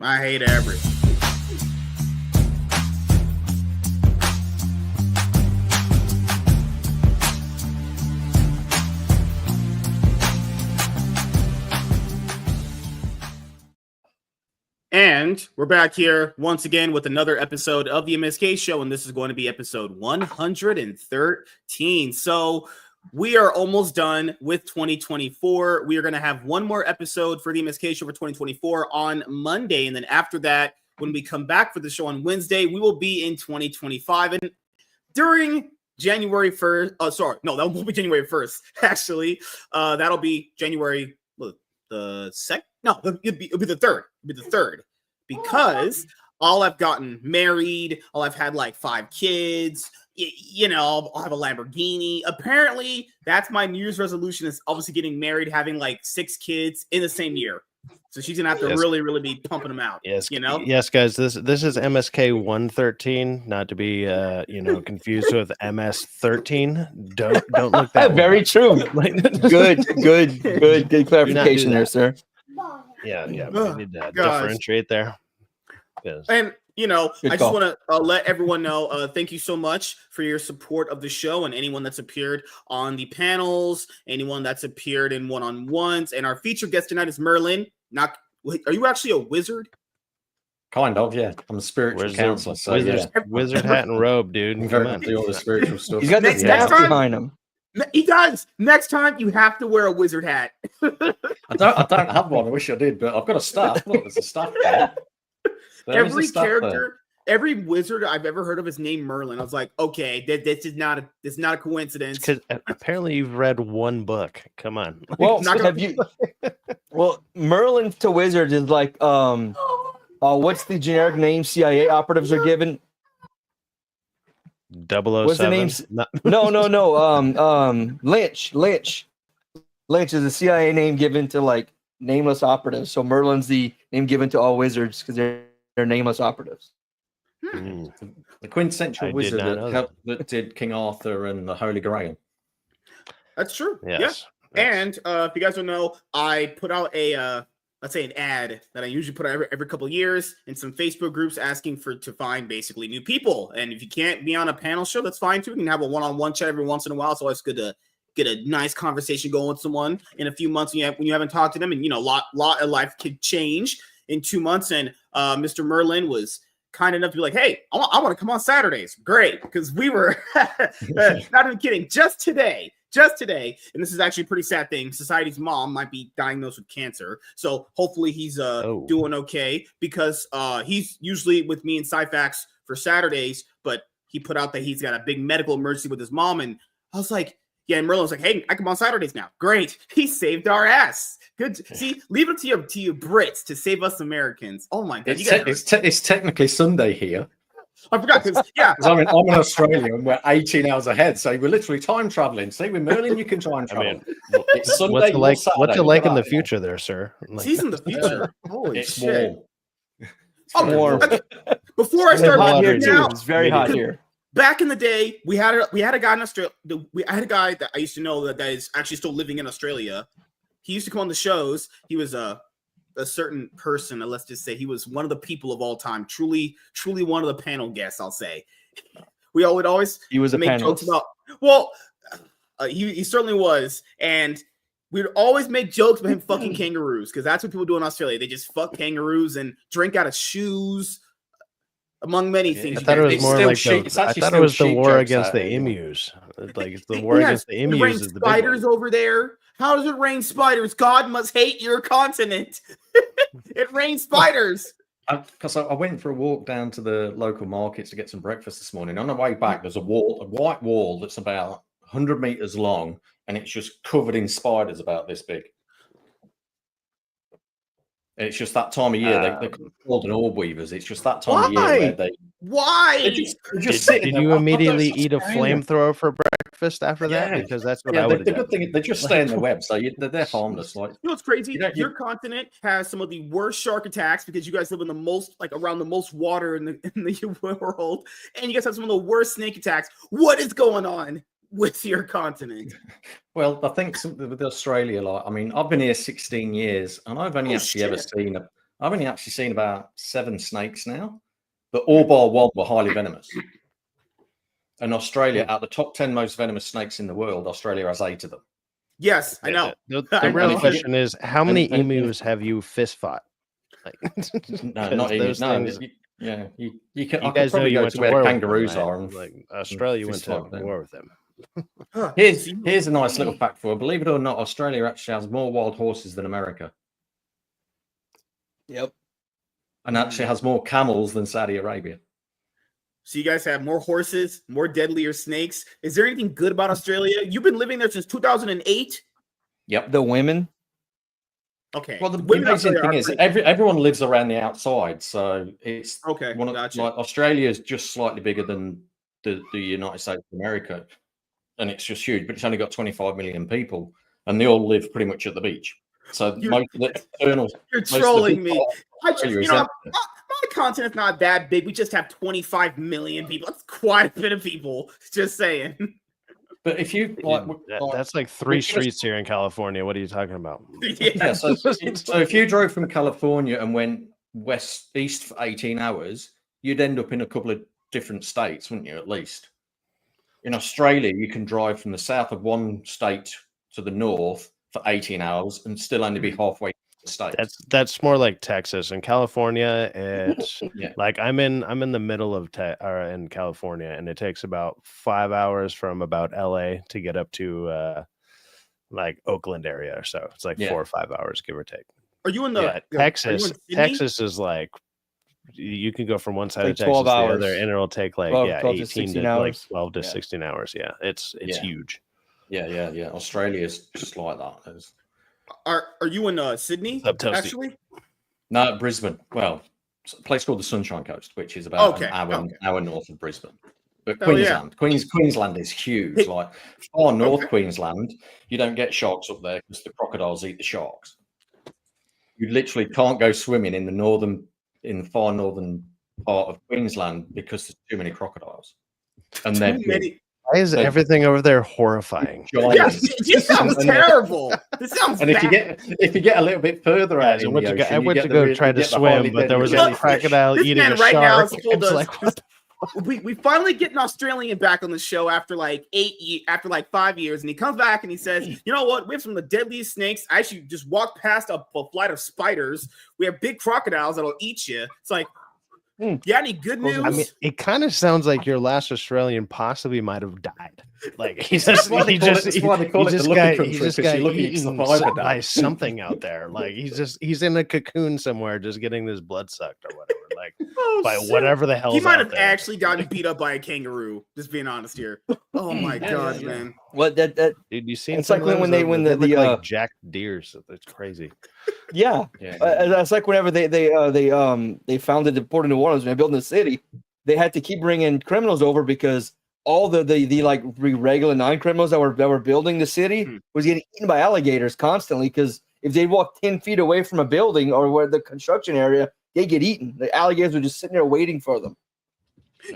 I hate everything. And we're back here once again with another episode of the MSK show, and this is going to be episode 113. So we are almost done with 2024. We are going to have one more episode for the MSK show for 2024 on Monday, and then after that, when we come back for the show on Wednesday, we will be in 2025. And during January 1st, that won't be January 1st, actually. That'll be January the 2nd. No, it'll be the 3rd. It'll be the 3rd. Because I'll have gotten married. I'll have had like 5 kids. I'll have a Lamborghini. Apparently, that's my New Year's resolution, is obviously getting married, having like 6 kids in the same year. So she's gonna have to really, really be pumping them out. Yes, yes, guys. This is MSK 113, not to be confused with MS 13. Don't look that. Very true. Good clarification there, sir. Yeah. We need to differentiate there. And I just want to let everyone know, thank you so much for your support of the show, and anyone that's appeared on the panels, anyone that's appeared in one-on-ones. And our featured guest tonight is Merlin. Are you actually a wizard? Kind of, yeah. I'm a spiritual counselor. So wizard hat and robe, dude. Come on. All the spiritual stuff. He's got the staff behind him. He does. Next time, you have to wear a wizard hat. I don't have one. I wish I did, but I've got a staff. Look, there's a staff there. Every character, every wizard I've ever heard of is named Merlin. I was like, okay, this is not a coincidence. Because apparently you've read one book. Come on. Well, Well, Merlin to wizard is like what's the generic name CIA operatives are given? 007. What's the name? No. Lynch. Lynch is the CIA name given to like nameless operatives. So Merlin's the name given to all wizards because they're nameless operatives. The quintessential wizard that did King Arthur and the Holy Grail. That's true. Yes. Yeah. And if you guys don't know, I put out an ad that I usually put out every couple of years in some Facebook groups asking to find basically new people. And if you can't be on a panel show, that's fine too. We can have a one-on-one chat every once in a while. It's always good to get a nice conversation going with someone in a few months when you haven't talked to them. And a lot of life could change in 2 months. And Mr. Merlin was kind enough to be like, hey, I want to come on Saturdays. Great. Because we were not even kidding. Just today, and this is actually a pretty sad thing. Society's mom might be diagnosed with cancer. So hopefully he's doing okay, because he's usually with me in Cyfax for Saturdays, but he put out that he's got a big medical emergency with his mom. And I was like, yeah, and Merlin was like, hey, I come on Saturdays now. Great. He saved our ass. Good. See, leave it to you Brits to save us Americans. Oh my God. It's technically Sunday here. I forgot, because I'm in Australia and we're 18 hours ahead, so we're literally time traveling. See, with Merlin, you can time travel. It's Sunday. What's it like in the future, there, sir? He's in the future. Holy it's shit! Warm. Okay. Before I start, it's very hot here. Back in the day, we had a guy in Australia. I had a guy that I used to know that is actually still living in Australia. He used to come on the shows. He was a certain person, let's just say he was one of the people of all time, truly one of the panel guests, I'll say. We would always he was a make panelist. jokes about, he certainly was, and we'd always make jokes about him fucking kangaroos, because that's what people do in Australia. They just fuck kangaroos and drink out of shoes, among many things. I thought it was more like it was the war against the emus. Like the war against the emus is the spiders over there. How does it rain spiders? God must hate your continent. It rains spiders. Because I went for a walk down to the local markets to get some breakfast this morning. On the way back, there's a white wall that's about 100 meters long, and it's just covered in spiders about this big. It's just that time of year. They're called an orb weavers. It's just that time of year where they. Why? Did you immediately eat a flamethrower for breakfast after that? Because that's what I would have done. The good thing, they just stay in the web, so they're harmless. Like, you know what's crazy? Your continent has some of the worst shark attacks because you guys live in the most, around the most water in the world, and you guys have some of the worst snake attacks. What is going on with your continent? Well, I think with Australia, I've been here 16 years, and I've only ever seen I've only actually seen about 7 snakes now, but all bar one were highly venomous. And Australia, out of the top 10 most venomous snakes in the world, Australia has 8 of them. Yes, I know. The I real know. question is, how many and- emus have you fist fought? Like, No, not even. those No, things. yeah, you can. You I could guys know probably you go went to to where war the with them, kangaroos right? are. And Like Australia went fist to fight with them. war with them. Huh. Here's a nice little fact for you. Believe it or not, Australia actually has more wild horses than America, Yep. and actually has more camels than Saudi Arabia. So you guys have more horses, more deadlier snakes. Is there anything good about Australia? You've been living there since 2008. Yep. The women. Okay. Well, the women in amazing Australia thing are is pretty- everyone lives around the outside, so it's Okay, one of gotcha. like Australia is just slightly bigger than the United States of America, and it's just huge. But it's only got 25 million people, and they all live pretty much at the beach. So most of the external, You're most of the trolling big me. part of I just, Australia you is know, empty. my continent's not that big. We just have 25 million people. That's quite a bit of people. Just saying. But if you like, That's like 3 we just- streets here in California. What are you talking about? yeah, so if you drove from California and went east for 18 hours, you'd end up in a couple of different states, wouldn't you, at least? In Australia, you can drive from the south of one state to the north for 18 hours and still only be halfway to the state. That's more like Texas. In California, it's Yeah. like I'm in the middle of in California, and it takes about 5 hours from about LA to get up to like Oakland area or so. It's like 4 or 5 hours, give or take. Are you in the Yeah, Texas is like you can go from one side Like of Texas 12 to the hours. other, and it'll take like 12 to 18 16 to like hours. 12 to Yeah. 16 hours. Yeah, it's Yeah. huge. Yeah. Australia is just like that. Are you in Sydney? Up Toasty. Actually, No, Brisbane. Well, it's a place called the Sunshine Coast, which is about an hour north of Brisbane. But Hell yeah. Queensland is huge. Like far north Queensland, you don't get sharks up there because the crocodiles eat the sharks. You literally can't go swimming in the far northern part of Queensland because there's too many crocodiles. And too then many. Why is everything over there horrifying? Yeah, this sounds terrible. This sounds And bad. if you get a little bit further out Guys, in I went the to go, ocean, I you went get to the go really- try you to get the swim, highly but there was a deadly crocodile This eating man a right now shark. has told It's us like, what the we finally get an Australian back on the show after like 5 years, and he comes back and he says, "You know what? We have some of the deadliest snakes. I actually just walked past a flight of spiders. We have big crocodiles that'll eat you." It's like, you got any good news? I mean, it kind of sounds like your last Australian possibly might have died. Like he just why they call it the lucky country, he just 'cause got you're lucky you eaten survived that. by something out there. Like he's in a cocoon somewhere, just getting his blood sucked or whatever. Like Oh, by shit. whatever the hell. He might have actually gotten beat up by a kangaroo. Just being honest here. Oh my god, man! What that Dude, you seen? It's like when they look like jacked deers. It's crazy. yeah. It's like whenever they founded the Port of New Orleans when they built the city, they had to keep bringing criminals over because all the like regular non-criminals that were building the city was getting eaten by alligators constantly because if they walk 10 feet away from a building or where the construction area, they get eaten. The alligators were just sitting there waiting for them.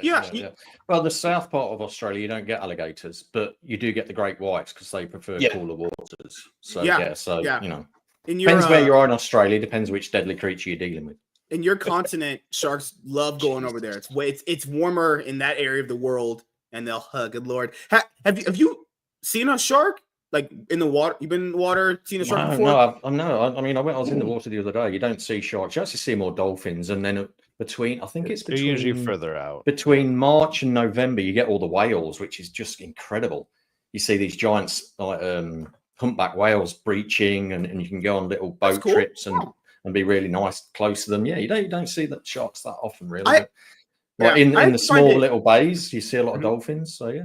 Yeah. Well, the south part of Australia, you don't get alligators, but you do get the great whites because they prefer cooler waters. So you know, depends where you are in Australia. Depends which deadly creature you're dealing with. In your continent, sharks love going over there. It's warmer in that area of the world, and they'll hug. Good lord, have you seen a shark like in the water? You've been in the water, seen a shark before? No. I mean, I was in the water the other day. You don't see sharks. You actually see more dolphins, and then I think it's they're usually further out. Between March and November, you get all the whales, which is just incredible. You see these giants like humpback whales breaching, and you can go on little boat trips and be really nice close to them. Yeah, you don't see the sharks that often, really. In the small little bays, you see a lot of dolphins. So yeah.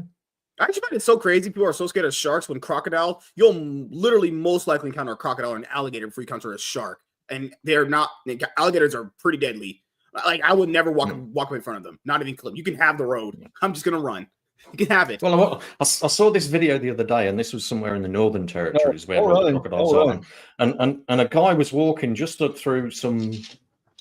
I actually find it so crazy. People are so scared of sharks when crocodile. You'll literally most likely encounter a crocodile or an alligator before you encounter a shark, and they're not. Alligators are pretty deadly. Like I would never walk away in front of them. Not even close. You can have the road. I'm just gonna run. You can have it. Well, I saw this video the other day, and this was somewhere in the Northern Territories where the crocodiles are. And a guy was walking just up through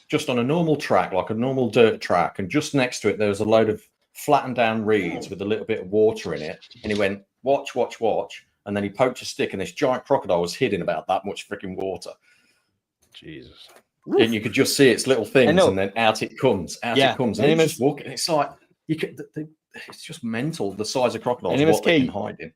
just on a normal track, like a normal dirt track, and just next to it there was a load of flattened down reeds with a little bit of water in it. And he went, watch. And then he poked a stick, and this giant crocodile was hidden about that much freaking water. Jesus. and you could just see its little things, know. and then out it comes. Out Yeah, it comes. and And it's just walking. It's like you could. It's just mental. The size of crocodiles, And what they MSK can hide in.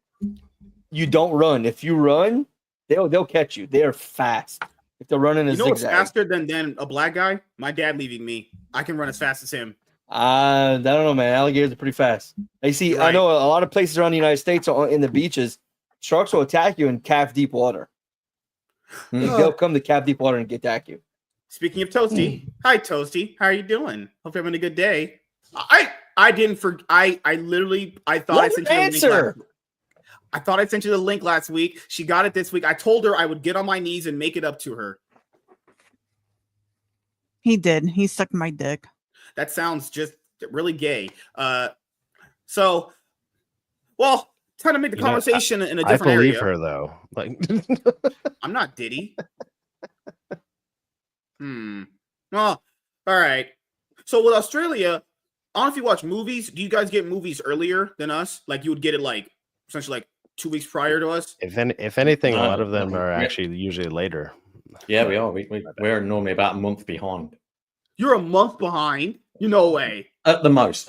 You don't run. If you run, they'll catch you. They are fast. If they're running a You know what's zigzag. faster than a black guy? My dad leaving me. I can run as fast as him. I don't know, man. Alligators are pretty fast. I see. Right. I know a lot of places around the United States in the beaches, sharks will attack you in calf deep water. They'll come to calf deep water and attack you. Speaking of Toasty, hi Toasty, how are you doing? Hope you're having a good day. I didn't forget. I literally thought I sent you the link. I thought I sent you the link last week. She got it this week. I told her I would get on my knees and make it up to her. He did. He sucked my dick. That sounds just really gay. So, well, trying to make the conversation in a different area. I believe her though. Like, I'm not Diddy. Well, all right. So with Australia, I don't know if you watch movies. Do you guys get movies earlier than us? Like you would get it like essentially like 2 weeks prior to us? if anything, a lot of them are actually usually later. Yeah, we are. We're normally about a month behind. You're a month behind. No way. At the most.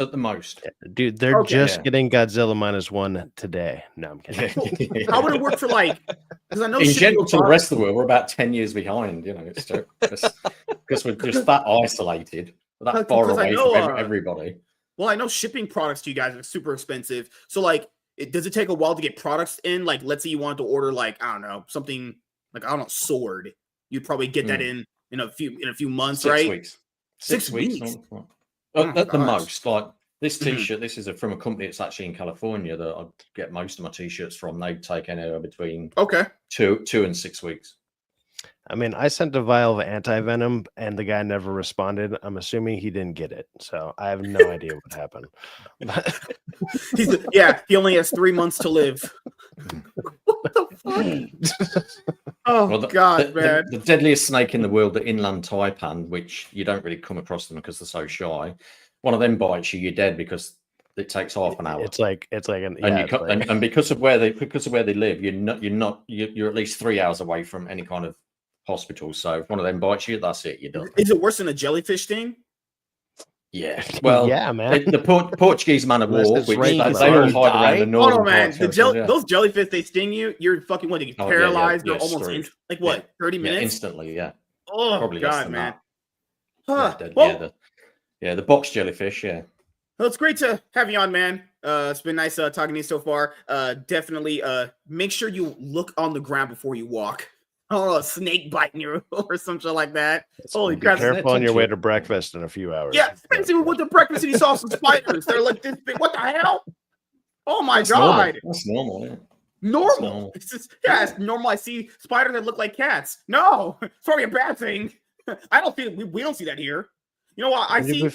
Dude, they're just getting Godzilla -1 today. No, I'm kidding. How would it work for like? Because I know in general to the rest of the world, we're about 10 years behind. You know, it's because we're just that isolated, that far away from everybody. Well, I know shipping products to you guys are super expensive. So like, does it take a while to get products in? Like, let's say you wanted to order like I don't know something like I don't know sword. You'd probably get that in a few months, 6 right? weeks. 6 weeks. At the most, like this T-shirt. This is from a company that's actually in California that I get most of my T-shirts from. They take anywhere between 2 and 6 weeks. I mean, I sent a vial of anti-venom and the guy never responded. I'm assuming he didn't get it. So I have no idea what happened. He only has 3 months to live. What the fuck? God, man. The deadliest snake in the world, the inland taipan, which you don't really come across them because they're so shy. One of them bites you, you're dead because it takes half an hour. It's like and because of where they live, you're at least 3 hours away from any kind of hospital. So if one of them bites you, that's it. You're done. Is it worse than a jellyfish sting? Yeah. Well, yeah, man. The Portuguese man of war, which they all hide around the northern parts. Those jellyfish, they sting you. You're fucking what? You get paralyzed. You're almost like what? 30 minutes instantly. Yeah. Oh, probably God, man. The box jellyfish. Yeah. Well, it's great to have you on, man. It's been nice talking to you so far. Definitely make sure you look on the ground before you walk. Oh, a snake biting you or something like that. Holy crap. Be careful on your way to breakfast in a few hours. Yeah, Spencer went to breakfast and he saw some spiders. They're like this big. What the hell? Oh my God. That's normal, yeah. Normal. It's normal. I see spiders that look like cats. No, it's probably a bad thing. I don't think we don't see that here. You know what? I see you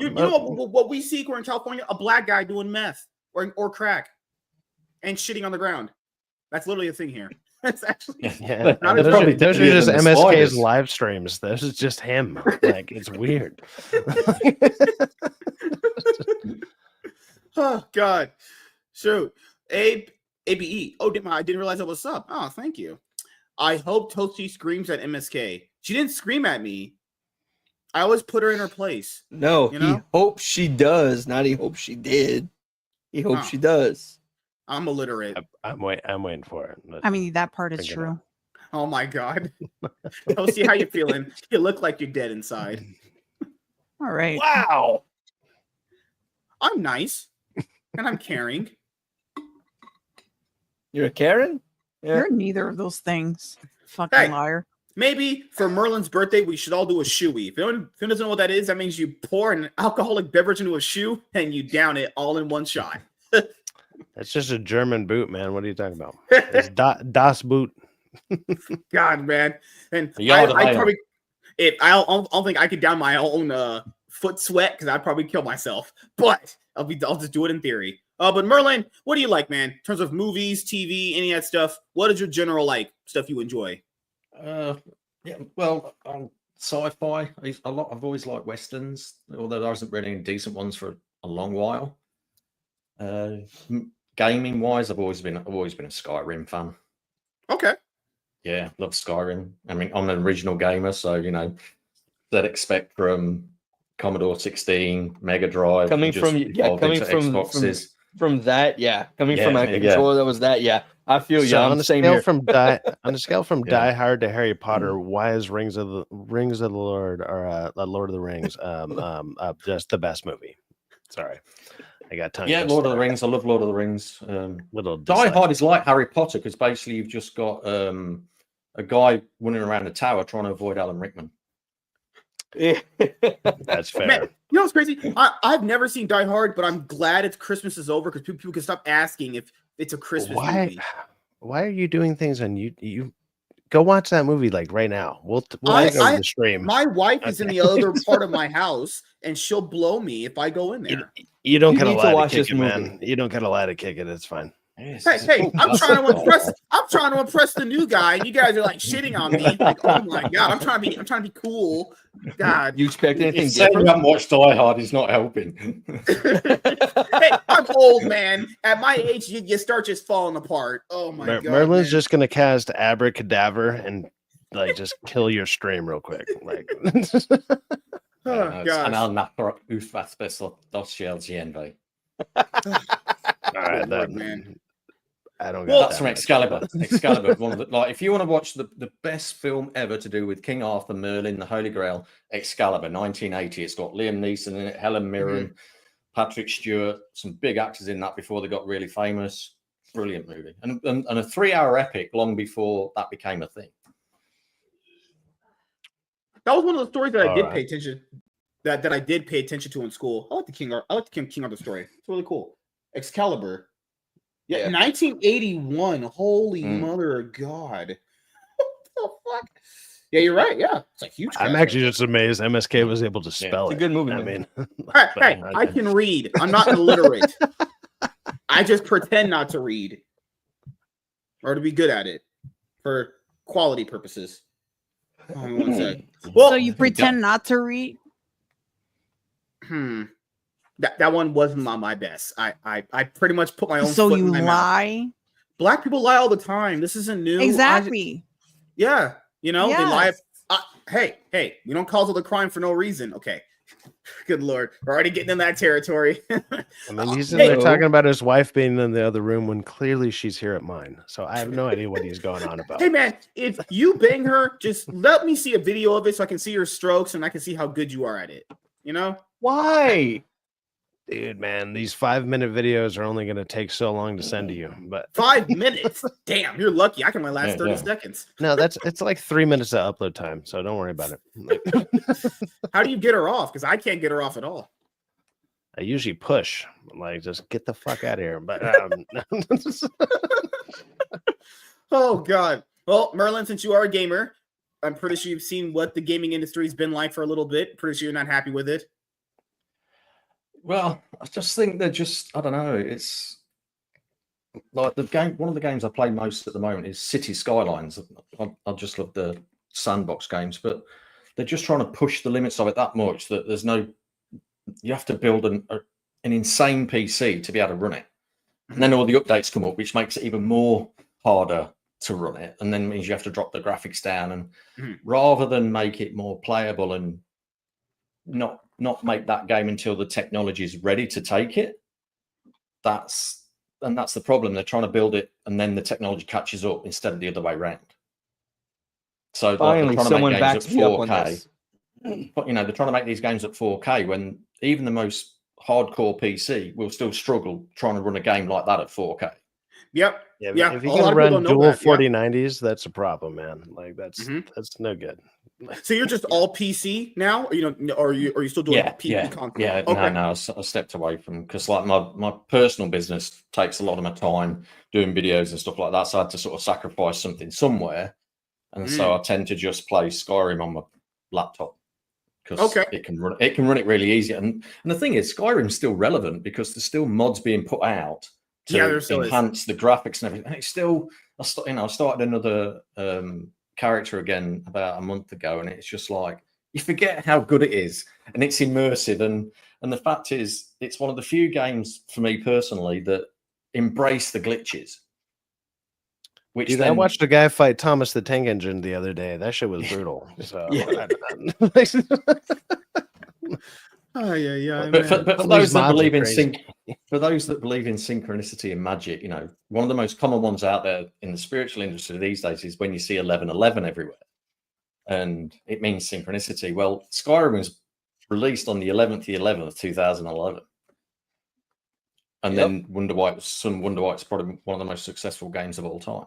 know what we see here in California? A black guy doing meth or crack and shitting on the ground. That's literally a thing here. That's actually those are just MSK's live streams. This is just him. Like it's weird. Oh God. Shoot. ABE. Oh, I didn't realize that was up. Oh, thank you. I hope Toasty screams at MSK. She didn't scream at me. I always put her in her place. No, he hopes she does, not he hopes she did. He hopes she does. I'm illiterate. I'm waiting for it. I mean, that part is true. Oh my God. Toasty, how you feeling? You look like you're dead inside. All right. Wow. I'm nice. And I'm caring. You're a Karen? Yeah. You're neither of those things. Fucking liar. Maybe for Merlin's birthday, we should all do a shoey. If anyone doesn't know what that is, that means you pour an alcoholic beverage into a shoe and you down it all in one shot. That's just a German boot, man. What are you talking about? It's Das Boot. God, man. And I probably, I don't think I could down my own foot sweat because I'd probably kill myself. But I'll just do it in theory. But Merlin, what do you like, man? In terms of movies, TV, any of that stuff, what is your general stuff you enjoy? Sci-fi. I've always liked westerns, although there hasn't really any decent ones for a long while. Gaming wise, I've always been a Skyrim fan. Okay. Yeah, love Skyrim. I mean, I'm an original gamer, so that expect from Commodore 16, Mega Drive, Coming from Xboxes. From that, coming from a Yeah. controller that was that, I feel you. So I'm on a same scale here. from Yeah. Die Hard to Harry Potter, why is Rings of the Lord or Lord of the Rings just the best movie? Sorry, I got tongue. Yeah, Lord of the Rings. I love Lord of the Rings. Little Die Hard is like Harry Potter because basically you've just got a guy running around a tower trying to avoid Alan Rickman. That's fair. Man, you know what's crazy? I've never seen Die Hard, but I'm glad it's Christmas is over because people can stop asking if it's a Christmas movie. Why are you doing things on you? Go watch that movie like right now. We'll take over the stream. My wife is in the other part of my house, and she'll blow me if I go in there. You don't get need to allowed to watch kick this it, movie. man. You don't get allowed to kick it. It's fine. Hey, I'm trying to impress the new guy, and you guys are like shitting on me. Like, oh my god, I'm trying to be cool. God, You expect anything Saying different? you haven't watched Die Hard is not helping. hey, I'm old, man. At my age, you start just falling apart. Oh my god, Merlin's man. just gonna cast Abracadaver and like just kill your stream real quick. Like, Oh gosh. All right, Lord, man. I don't. Well, That's from Excalibur. Excalibur, one of the, like, if you want to watch the best film ever to do with King Arthur, Merlin, the Holy Grail, Excalibur, 1980. It's got Liam Neeson in it, Helen Mirren, Patrick Stewart, some big actors in that before they got really famous. Brilliant movie, and a 3-hour epic long before that became a thing. That was one of the stories that I did pay attention. That I did pay attention to in school. I like the King Arthur story. It's really cool. Excalibur. Yeah. 1981. Holy mother of God. What the fuck? Yeah, you're right. Yeah. It's a huge. I'm actually just amazed MSK was able to spell it. It's a good movie. I mean, hey, I can read. I'm not illiterate. I just pretend not to read or to be good at it for quality purposes. Hold on 1 sec. Well, So you pretend not to read? That one wasn't my best. I pretty much put my own. So foot you in my lie? mouth. Black people lie all the time. This isn't new. Exactly. Yeah, they lie. Yes. Hey, you don't cause all the crime for no reason. Okay. Good Lord. We're already getting in that territory. I mean, he's in there talking about his wife being in the other room when clearly she's here at mine. So I have no idea what he's going on about. Hey, man, if you bang her, just let me see a video of it so I can see your strokes and I can see how good you are at it. Why? Dude, man, these 5-minute videos are only going to take so long to send to you. But 5 minutes? Damn, you're lucky. I can only last 30 seconds. No, it's like 3 minutes of upload time. So don't worry about it. How do you get her off? Because I can't get her off at all. I usually push, like, just get the fuck out of here. But oh God. Well, Merlin, since you are a gamer, I'm pretty sure you've seen what the gaming industry's been like for a little bit. Pretty sure you're not happy with it. Well, I just think they're just, I don't know. It's like one of the games I play most at the moment is City Skylines. I just love the sandbox games, but they're just trying to push the limits of it that much that you have to build an insane PC to be able to run it. And then all the updates come up, which makes it even more harder to run it. And then means you have to drop the graphics down. And rather than make it more playable and not make that game until the technology is ready to take it, that's the problem. They're trying to build it and then the technology catches up instead of the other way around. So finally, they're trying someone to make backs games me at up on 4K. this. But they're trying to make these games at 4K when even the most hardcore PC will still struggle trying to run a game like that at 4K. Yep. Yeah. If you can run dual 4090s, that's a problem, man. Like that's no good. So you're just all PC now, or are you still doing PC content? Yeah. Okay. No, I stepped away from because like my personal business takes a lot of my time doing videos and stuff like that. So I had to sort of sacrifice something somewhere, and so I tend to just play Skyrim on my laptop because it can run it really easy. And the thing is, Skyrim's still relevant because there's still mods being put out to enhance the graphics and everything. And it's still, I started another character again about a month ago, and it's just like you forget how good it is, and it's immersive. And the fact is, it's one of the few games for me personally that embrace the glitches. Which Dude, then, I watched a guy fight Thomas the Tank Engine the other day. That shit was brutal. So Oh yeah, but for man. those that believe in crazy. for those that believe in synchronicity and magic, one of the most common ones out there in the spiritual industry these days is when you see 1111 everywhere, and it means synchronicity. Well, Skyrim was released on the 11th, 2011, and then wonder why it's probably one of the most successful games of all time.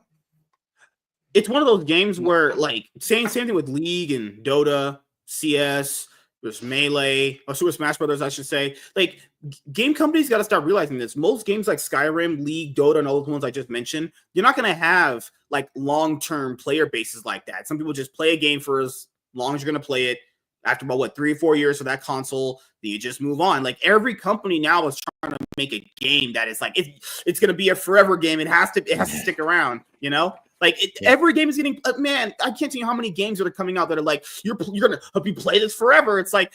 It's one of those games where, like, same thing with League and Dota, CS. There's Melee, or Super Smash Brothers, I should say. Like, game companies got to start realizing this. Most games like Skyrim, League, Dota, and all those ones I just mentioned, you're not going to have, like, long-term player bases like that. Some people just play a game for as long as you're going to play it. After about, 3 or 4 years for that console, then you just move on. Like, every company now is trying to make a game that is, like, it's going to be a forever game. It has to stick around, Like, every game is getting, man, I can't tell you how many games that are coming out that are like, you're going to help you play this forever. It's like,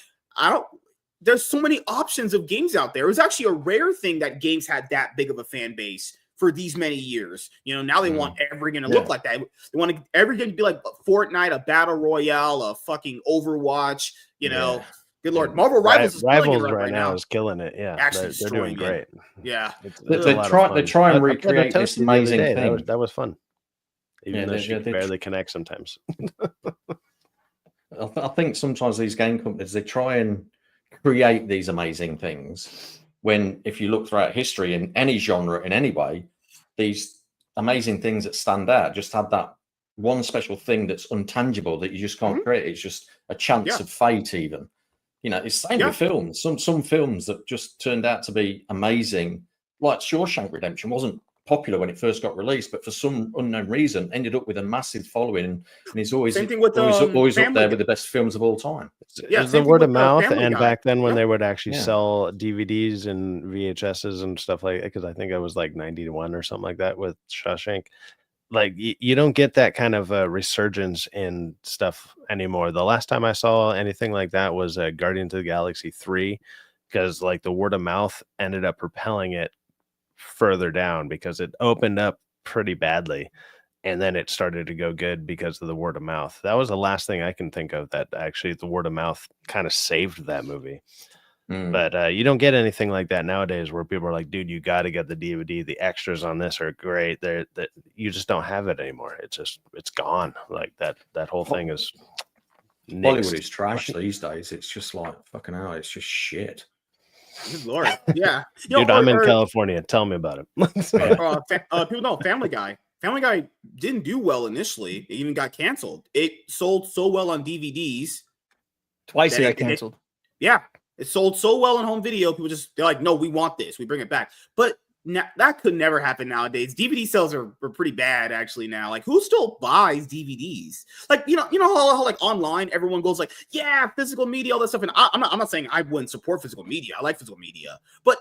there's so many options of games out there. It was actually a rare thing that games had that big of a fan base for these many years. Now they want every game to look like that. They want every game to be like Fortnite, a battle royale, a fucking Overwatch, Good Lord. Marvel Rivals is Rivals right now is killing it. Yeah. Actually they're doing great. Yeah. They try and recreate this amazing thing. That was fun. Even though she barely connect sometimes. I think sometimes these game companies, they try and create these amazing things when, if you look throughout history in any genre, in any way, these amazing things that stand out just had that one special thing that's untangible that you just can't create. It's just a chance of fate even. It's the same with films. Some films that just turned out to be amazing, like Shawshank Redemption wasn't popular when it first got released, but for some unknown reason ended up with a massive following, and he's always up there with the best films of all time. It was the word of mouth, and back then when they would actually sell DVDs and VHSs and stuff like that, because I think it was like 91 or something like that with Shawshank. Like, you don't get that kind of resurgence in stuff anymore. The last time I saw anything like that was Guardians of the Galaxy 3, because like the word of mouth ended up propelling it further down because it opened up pretty badly, and then it started to go good because of the word of mouth. That was the last thing I can think of that actually the word of mouth kind of saved that movie. But you don't get anything like that nowadays where people are like, dude, you got to get the DVD. The extras on this are great. You just don't have it anymore. It's gone. Like that whole thing is Hollywood is trash these days. It's just like fucking hell. It's just shit. Good Lord. Yeah. Dude, I'm in California. Tell me about it. People know Family Guy. Family Guy didn't do well initially. It even got canceled. It sold so well on DVDs. Twice it got canceled. It sold so well on home video. People they're like, no, we want this. We bring it back. But that could never happen nowadays. DVD sales are pretty bad actually now. Like, who still buys DVDs? Like, how like online everyone goes like, yeah, physical media, all that stuff. And I'm not saying I wouldn't support physical media. I like physical media. But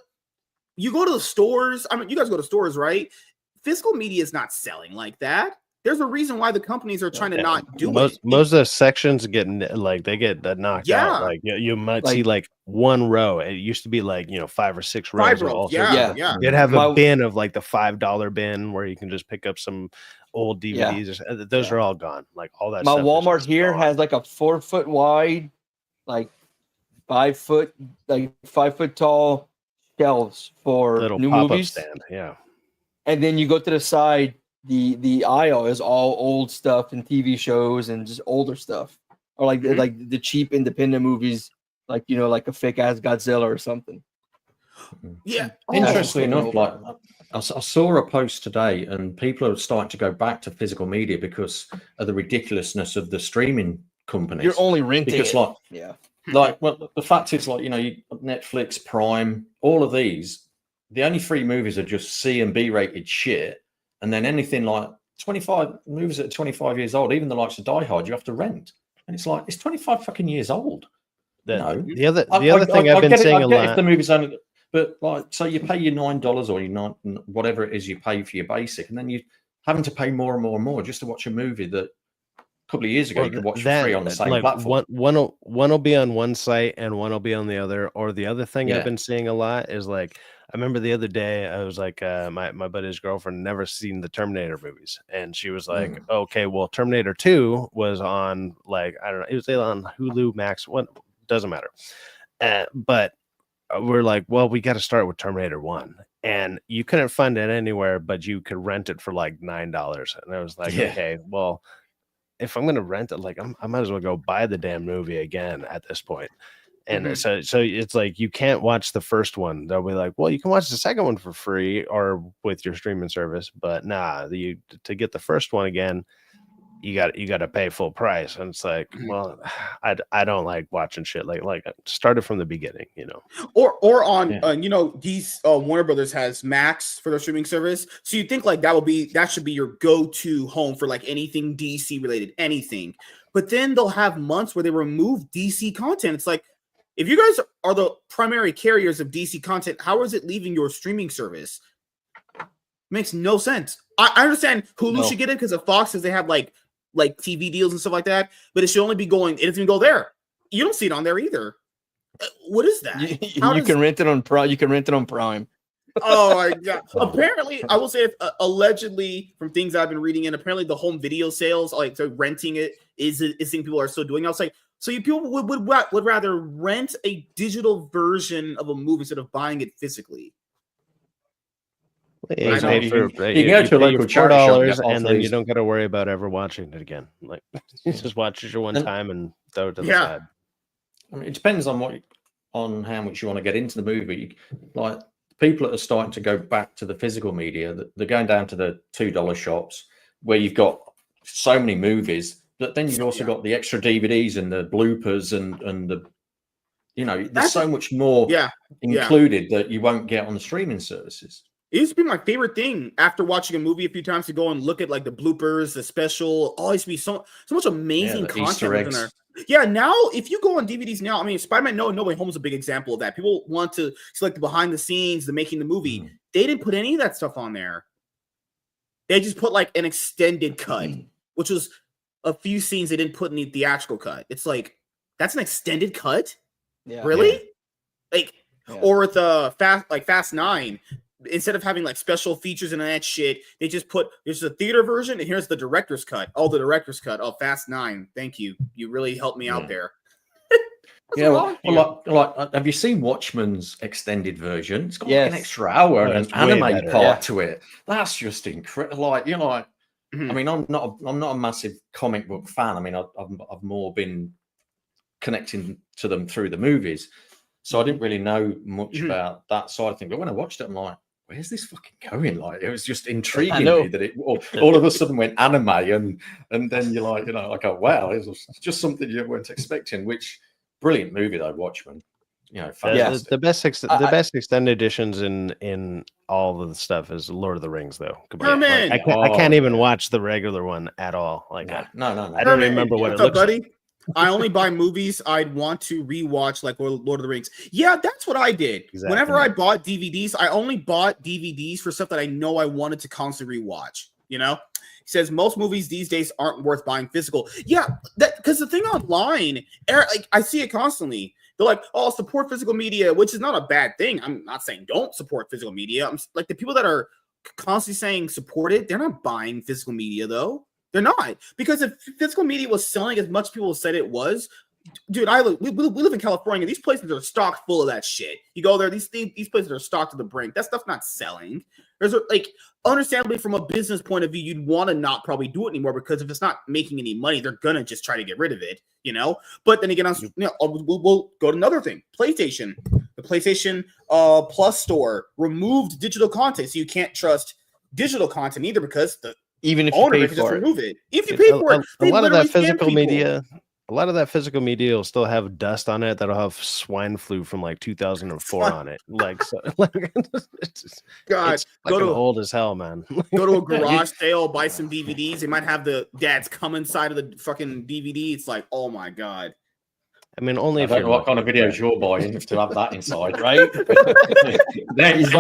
you go to the stores. I mean, you guys go to stores, right? Physical media is not selling like that. There's a reason why the companies are trying to not do it. Most of the sections get knocked out. Like you might see like one row. It used to be like 5 or 6 rows. You'd have a bin of like the $5 bin where you can just pick up some old DVDs. Those are all gone. Like all that. My Walmart here has like a 4 foot wide, like 5 foot tall shelves for little new pop-up movies. Stand. Yeah. And then you go to the side. The aisle is all old stuff and TV shows and just older stuff, or like the cheap independent movies, like like a fake ass Godzilla or something. Yeah. Interestingly enough, like I saw a post today, and people are starting to go back to physical media because of the ridiculousness of the streaming companies. You're only renting because, well, the fact is, like Netflix, Prime, all of these, the only free movies are just C and B rated shit. And then anything like 25 movies that are 25 years old, even the likes of Die Hard, you have to rent. And it's like, it's 25 fucking years old. The other thing I've been seeing a lot. If the movie's only, but like, so you pay your $9 or your whatever it is you pay for your basic, and then you're having to pay more and more and more just to watch a movie that couple of years ago, you could watch for free on the same like platform. One will be on one site and one will be on the other. Or the other thing I've been seeing a lot is like, I remember the other day I was like, my buddy's girlfriend never seen the Terminator movies, and she was like, okay, well, Terminator 2 was on, like, I don't know, it was on Hulu Max. What, doesn't matter. But we're like, well, we got to start with Terminator 1. And you couldn't find it anywhere, but you could rent it for like $9. And I was like, okay, well, if I'm going to rent it, like I might as well go buy the damn movie again at this point. And so it's like, you can't watch the first one. They'll be like, well, you can watch the second one for free or with your streaming service, but nah, to get the first one again, you got to pay full price. And it's like, well, I don't like watching shit like started from the beginning, you know. Or on you know, these Warner Brothers has Max for their streaming service, so you think like that should be your go-to home for like anything DC related, anything. But then they'll have months where they remove DC content. It's like, if you guys are the primary carriers of DC content, how is it leaving your streaming service? Makes no sense. I understand Hulu should get it because of Fox, because they have like TV deals and stuff like that, but it should only be going, it doesn't even go there. You don't see it on there either. What is that? You can rent it on Prime. You can rent it on Prime. Oh my god! Apparently, I will say, allegedly, from things I've been reading, and apparently the home video sales, like so renting it, is thing people are still doing. I was like, so you people would rather rent a digital version of a movie instead of buying it physically. You go to a local $4 and then you don't got to worry about ever watching it again. Like, you just watch it one time and throw it to the side. I mean, it depends on how much you want to get into the movie. Like, people that are starting to go back to the physical media, they're going down to the $2 shops where you've got so many movies, but then you've also got the extra DVDs and the bloopers and the, you know, there's so much more included that you won't get on the streaming services. It used to be my favorite thing after watching a movie a few times to go and look at like the bloopers, the special. Oh, it used to be so much amazing content in there. Yeah, now if you go on DVDs now, I mean, Spider-Man No Way Home is a big example of that. People want to select the behind the scenes, the making the movie. They didn't put any of that stuff on there. They just put like an extended cut, which was a few scenes they didn't put in the theatrical cut. It's like, that's an extended cut? Yeah. Really? Yeah. Like, or with Fast 9. Instead of having like special features and that shit, they just put, there's a theater version and here's the director's cut. Oh, the director's cut. Oh, Fast 9. Thank you. You really helped me out there. Like, have you seen Watchmen's extended version? It's got like an extra hour and an anime part to it. That's just incredible. Like, you know, like, I mean, I'm not a massive comic book fan. I mean, I've more been connecting to them through the movies, so I didn't really know much about that side of thing. But when I watched it, I'm like, where's this fucking going? Like, it was just intriguing me that it all of a sudden went anime, and then you're like, you know, like, oh wow, it was just something you weren't expecting. Which brilliant movie though, Watchmen. You know, fantastic. The best extended editions in all of the stuff is Lord of the Rings though. Like, I can't even watch the regular one at all. Like, no. I don't remember what it looks like. I only buy movies I'd want to rewatch, like Lord of the Rings. Yeah, that's what I did. Exactly. Whenever I bought DVDs, I only bought DVDs for stuff that I know I wanted to constantly rewatch. You know, he says most movies these days aren't worth buying physical. Yeah, because the thing online, like I see it constantly. They're like, oh, support physical media, which is not a bad thing. I'm not saying don't support physical media. I'm like, the people that are constantly saying support it, they're not buying physical media though. They're not, because if physical media was selling as much people said it was, dude, we live in California. These places are stocked full of that shit. You go there, these places are stocked to the brink. That stuff's not selling. There's like, understandably, from a business point of view, you'd want to not probably do it anymore, because if it's not making any money, they're gonna just try to get rid of it, you know. But then again, we'll go to another thing. PlayStation, the PlayStation Plus store removed digital content, so you can't trust digital content either, because the even if you pay for it, remove it. If you pay for it, a lot of that physical media. A lot of that physical media will still have dust on it that'll have swine flu from like 2004 on it. Like, so, like, it's old as hell, man. Go to a garage sale, buy some DVDs. They might have the dad's come inside of the fucking DVD. It's like, oh my god. I mean, only if I don't know what kind of videos you're buying to have that inside, right? He's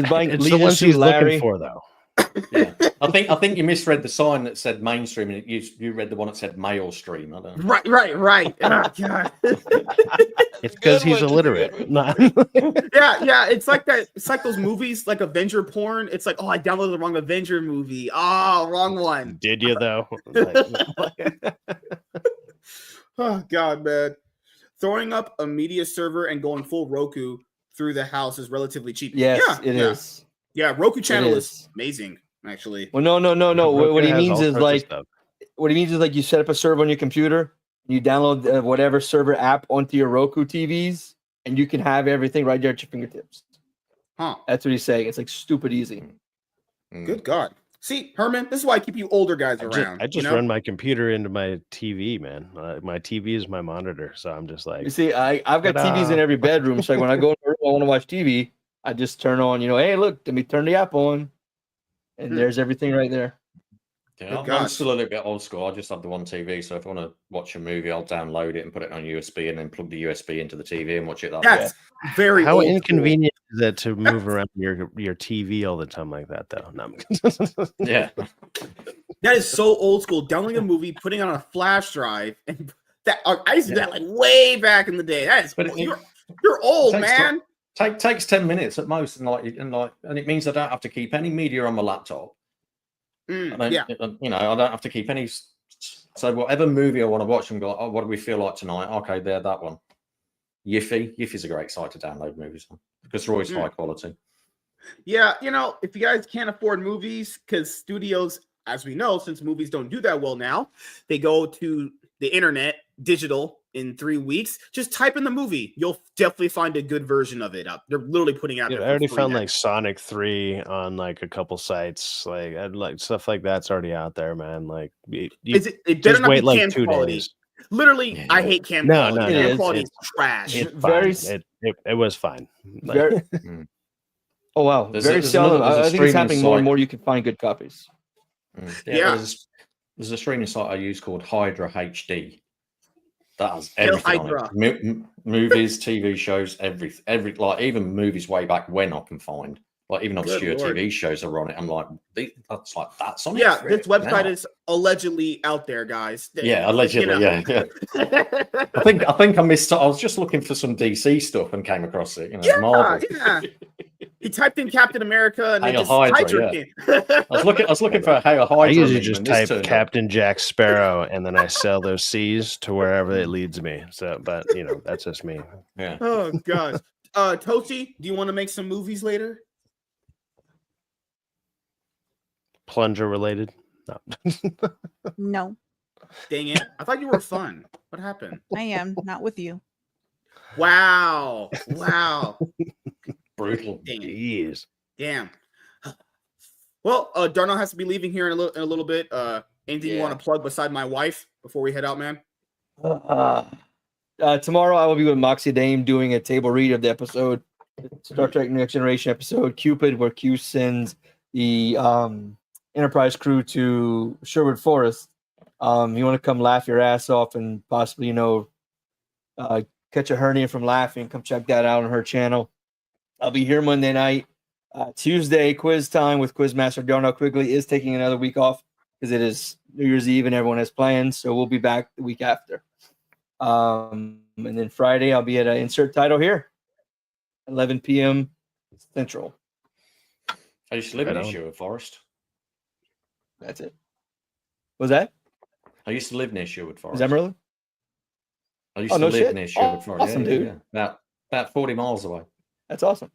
buying it's the one she's looking for, though. Yeah, I think you misread the sign that said mainstream, and you read the one that said male stream. I don't know. Right. Oh, God. It's because he's illiterate. Yeah. It's like that. It's like those movies, like Avenger porn. It's like, oh, I downloaded the wrong Avenger movie. Oh, wrong one. Did you though? Oh, God, man. Throwing up a media server and going full Roku through the house is relatively cheap. Yes, it is. Yeah, Roku channel is amazing, actually. Well, no. What he means is like, you set up a server on your computer, you download whatever server app onto your Roku TVs, and you can have everything right there at your fingertips. Huh? That's what he's saying. It's like stupid easy. Good God. See, Herman, this is why I keep you older guys around. I just run my computer into my TV, man. My TV is my monitor, so I'm just like. You see, I've got TVs in every bedroom, so when I go in the room, I want to watch TV, I just turn on, hey, look, let me turn the app on, and there's everything right there. Yeah, I'm still a little bit old school. I just have the one TV, so if I want to watch a movie, I'll download it and put it on USB, and then plug the USB into the TV and watch it that way. That's very How inconvenient is that to move around your TV all the time like that, though? No. Yeah, that is so old school. Downloading a movie, putting it on a flash drive, and that I used to do that like way back in the day. That is, you're old, man. Takes 10 minutes at most, and it means I don't have to keep any media on my laptop. I don't have to keep any. So whatever movie I want to watch, and go, oh, what do we feel like tonight? Okay, there, that one. Yiffy's a great site to download movies on because they're always high quality. Yeah, if you guys can't afford movies, because studios, as we know, since movies don't do that well now, they go to the internet, digital, in 3 weeks. Just type in the movie. You'll definitely find a good version of it up. They're literally putting out. I already found like Sonic 3 on like a couple sites. Like stuff like that's already out there, man. Like it better not be like cam 2 quality. Days. Literally, I hate cam quality. No, cam quality is trash. It was fine. Oh wow, very seldom. I think it's happening more and more. You can find good copies. There's a streaming site I use called Hydra HD. That has everything on it. Movies, TV shows, every like even movies way back when I can find. Like even obscure TV shows are on it. I'm like, that's on it. Yeah, this website is allegedly out there, guys. Yeah, allegedly, yeah. I think I missed. I was just looking for some DC stuff and came across it. Marvel. Yeah. He typed in Captain America and Hail Hydra. I was looking for Hail Hydra. I usually just type Captain Jack Sparrow and then I sell those C's to wherever it leads me. So, but that's just me. Yeah. Oh gosh. Toasty, do you want to make some movies later? Plunger related? No. No. Dang it. I thought you were fun. What happened? I am not with you. Wow. Brutal. Jeez. Damn. Well, Darnell has to be leaving here in a little bit. Anything you want to plug beside my wife before we head out, man? Tomorrow I will be with Moxie Dame doing a table read of the episode, Star Trek Next Generation episode, Cupid, where Q sends the Enterprise crew to Sherwood Forest. You want to come laugh your ass off and possibly, catch a hernia from laughing, come check that out on her channel. I'll be here Monday night. Tuesday, quiz time with Quizmaster Darnell Quigley is taking another week off because it is New Year's Eve and everyone has plans. So we'll be back the week after. And then Friday, I'll be at an insert title here, 11 p.m. Central. I used to live in Sherwood Forest. That's it. Was that? I used to live near Sherwood Forest. Is that Merlin? I used to live near Sherwood Forest. Awesome, dude. Yeah. About 40 miles away. That's awesome.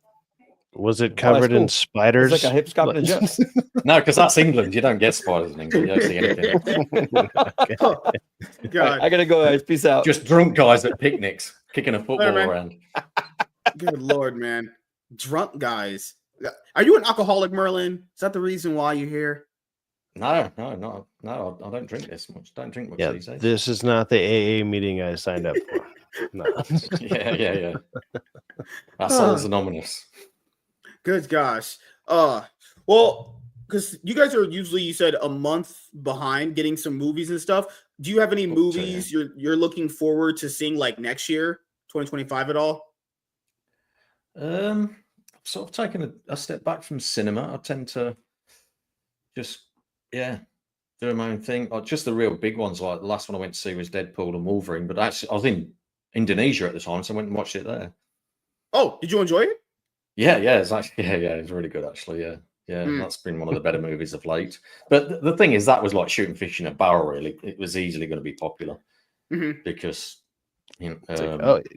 Was it covered in spiders? It's like a hip scop and a jump. No, because that's England. You don't get spiders in England. You don't see anything. God. I gotta go, guys. Peace out. Just drunk guys at picnics kicking a football around. Good Lord, man. Drunk guys. Are you an alcoholic, Merlin? Is that the reason why you're here? No. I don't drink this much. Don't drink much these days. This is not the AA meeting I signed up for. No. Yeah. That sounds anonymous. Good gosh. Well, because you guys are usually, you said, a month behind getting some movies and stuff. Do you have any movies you're looking forward to seeing like next year, 2025 at all? I've sort of taken a step back from cinema. I tend to just doing my own thing. Like, just the real big ones. Like the last one I went to see was Deadpool and Wolverine, but actually I was in Indonesia at the time, so I went and watched it there. Oh, did you enjoy it? Yeah, it's actually it's really good actually. Yeah, that's been one of the better movies of late. But the thing is, that was like shooting fish in a barrel. Really, it was easily going to be popular because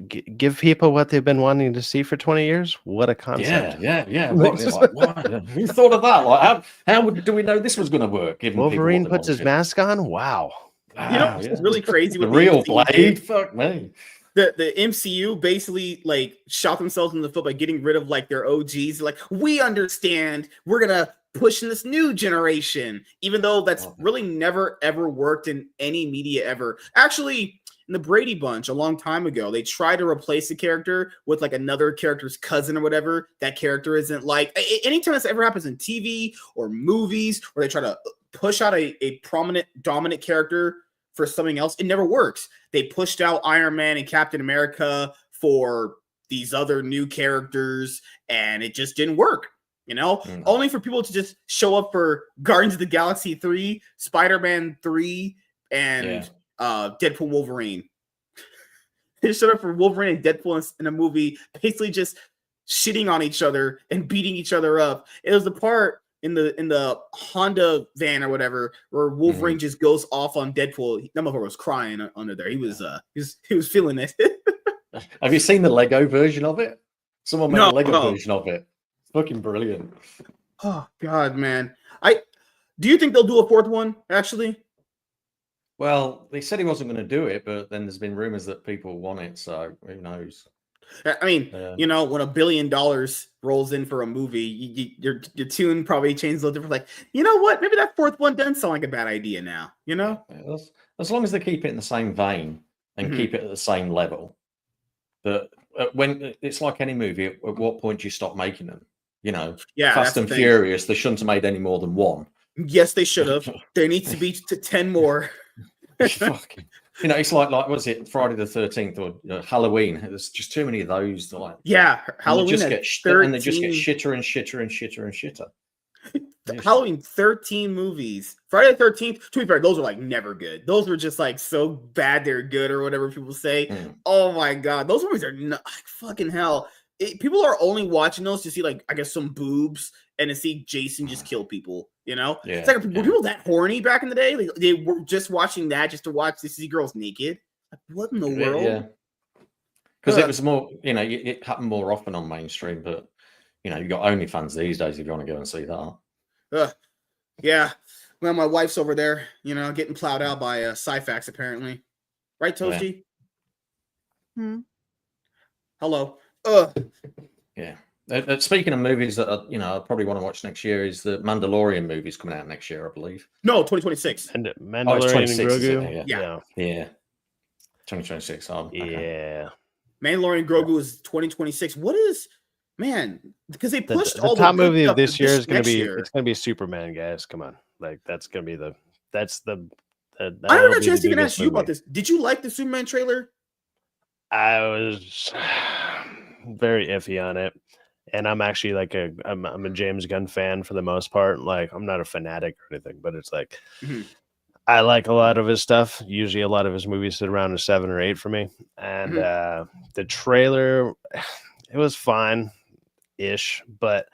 give people what they've been wanting to see for 20 years. What a concept! Yeah. Like, who thought of that? Like, how do we know this was going to work? Wolverine puts his mask on. Wow. You know, it's really crazy with the real Blade. Fuck me. The MCU basically like shot themselves in the foot by getting rid of like their OGs. Like, we understand, we're gonna push in this new generation, even though that's really never ever worked in any media ever. Actually, in the Brady Bunch a long time ago, they tried to replace a character with like another character's cousin or whatever. That character isn't like anytime this ever happens in TV or movies where they try to push out a prominent, dominant character for something else, it never works. They pushed out Iron Man and Captain America for these other new characters, and it just didn't work. You know, only for people to just show up for Guardians of the Galaxy 3, Spider-Man 3, and Deadpool Wolverine. They showed up for Wolverine and Deadpool in a movie, basically just shitting on each other and beating each other up. It was the part in the Honda van or whatever where Wolverine just goes off on Deadpool. That motherfucker was crying under there. He was feeling it. Have you seen the Lego version of it? Someone made a Lego version of it. It's fucking brilliant. Oh God, man. Do you think they'll do a fourth one, actually? Well, they said he wasn't going to do it, but then there's been rumors that people want it, so who knows? I mean, you know, when $1 billion rolls in for a movie, your tune probably changes a little different. Like, you know what? Maybe that fourth one doesn't sound like a bad idea now. You know, as long as they keep it in the same vein and keep it at the same level. That when it's like any movie, at what point do you stop making them? You know, Fast and Furious, they shouldn't have made any more than one. Yes, they should have. There needs to be 10 more. You know, it's like was it Friday the 13th or Halloween? There's just too many of those. Like, Halloween and they just get shitter and shitter and shitter and shitter. Halloween 13 movies. Friday the 13th, to be fair, those are like never good. Those were just like so bad they're good or whatever people say. Oh my God, those movies are not like, fucking hell. People are only watching those to see like, I guess, some boobs and to see Jason just kill people. You know, it's like were people that horny back in the day? Like, they were just watching that just to see girls naked. Like, what in the world? Yeah, because it was more, you know, it happened more often on mainstream. But you know, you've got OnlyFans these days if you want to go and see that. Yeah. Well, my wife's over there, you know, getting plowed out by Syfax apparently, right, Toasty? Hello. Yeah. Speaking of movies that you know I probably want to watch next year, is the Mandalorian movies coming out next year, I believe. No, 2026. And Mandalorian and Grogu. Yeah. 2026. Yeah. Mandalorian Grogu is 2026. What is, man? Because they pushed the top movie of this year is going to be it's going to be Superman, guys. Come on, like that's going to be the. I don't have a chance to even ask you about this. Did you like the Superman trailer? I was very iffy on it. And I'm actually like I'm a James Gunn fan for the most part. Like, I'm not a fanatic or anything, but it's like I like a lot of his stuff. Usually a lot of his movies sit around a 7 or 8 for me. And the trailer, it was fine-ish, but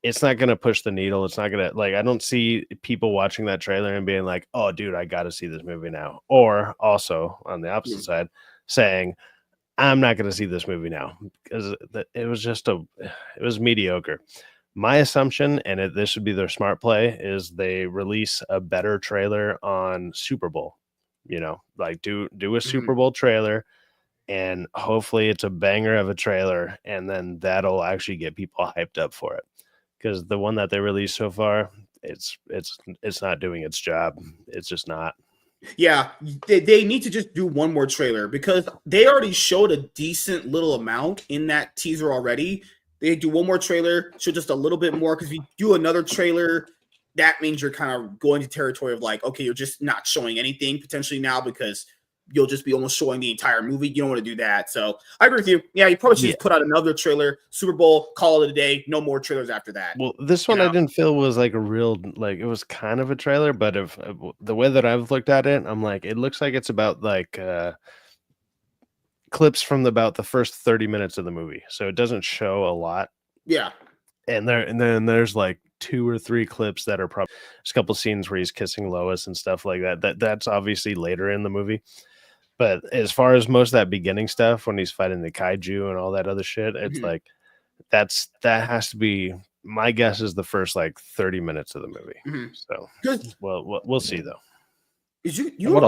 it's not going to push the needle. It's not going to, like, I don't see people watching that trailer and being like, oh, dude, I got to see this movie now. Or also on the opposite side saying, I'm not going to see this movie now because it was just it was mediocre. My assumption, and this would be their smart play, is they release a better trailer on Super Bowl. You know, like do a Super Bowl trailer, and hopefully it's a banger of a trailer, and then that'll actually get people hyped up for it. Because the one that they released so far, it's not doing its job. It's just not. Yeah, they need to just do one more trailer because they already showed a decent little amount in that teaser already. They do one more trailer, show just a little bit more, because if you do another trailer, that means you're kind of going to territory of like, okay, you're just not showing anything potentially now because you'll just be almost showing the entire movie. You don't want to do that. So I agree with you. Yeah, you probably should just put out another trailer, Super Bowl, call it a day. No more trailers after that. Well, this one I didn't feel was like a real, like it was kind of a trailer, but if the way that I've looked at it, I'm like, it looks like it's about like clips from about the first 30 minutes of the movie. So it doesn't show a lot. Yeah. And then there's like 2 or 3 clips that are probably there's a couple scenes where he's kissing Lois and stuff like that. That's obviously later in the movie. But as far as most of that beginning stuff, when he's fighting the kaiju and all that other shit, it's like that has to be, my guess is the first like 30 minutes of the movie. So we'll see though. Is what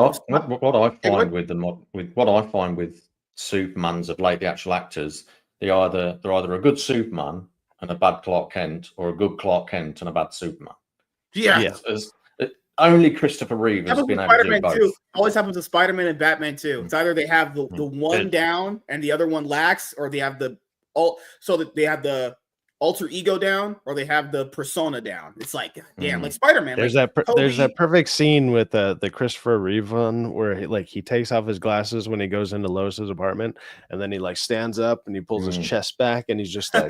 I find with Supermans of late, the actual actors, they're either a good Superman and a bad Clark Kent, or a good Clark Kent and a bad Superman. Yeah. Only Christopher Reeve has been able to do both. Too. Always happens with Spider-Man and Batman too. It's either they have the one down and the other one lacks, or they have the alter ego down, or they have the persona down. It's like, damn, like Spider-Man. There's like, there's that perfect scene with the Christopher Reeve one where he takes off his glasses when he goes into Lois's apartment, and then he like stands up and he pulls his chest back, and he's just like,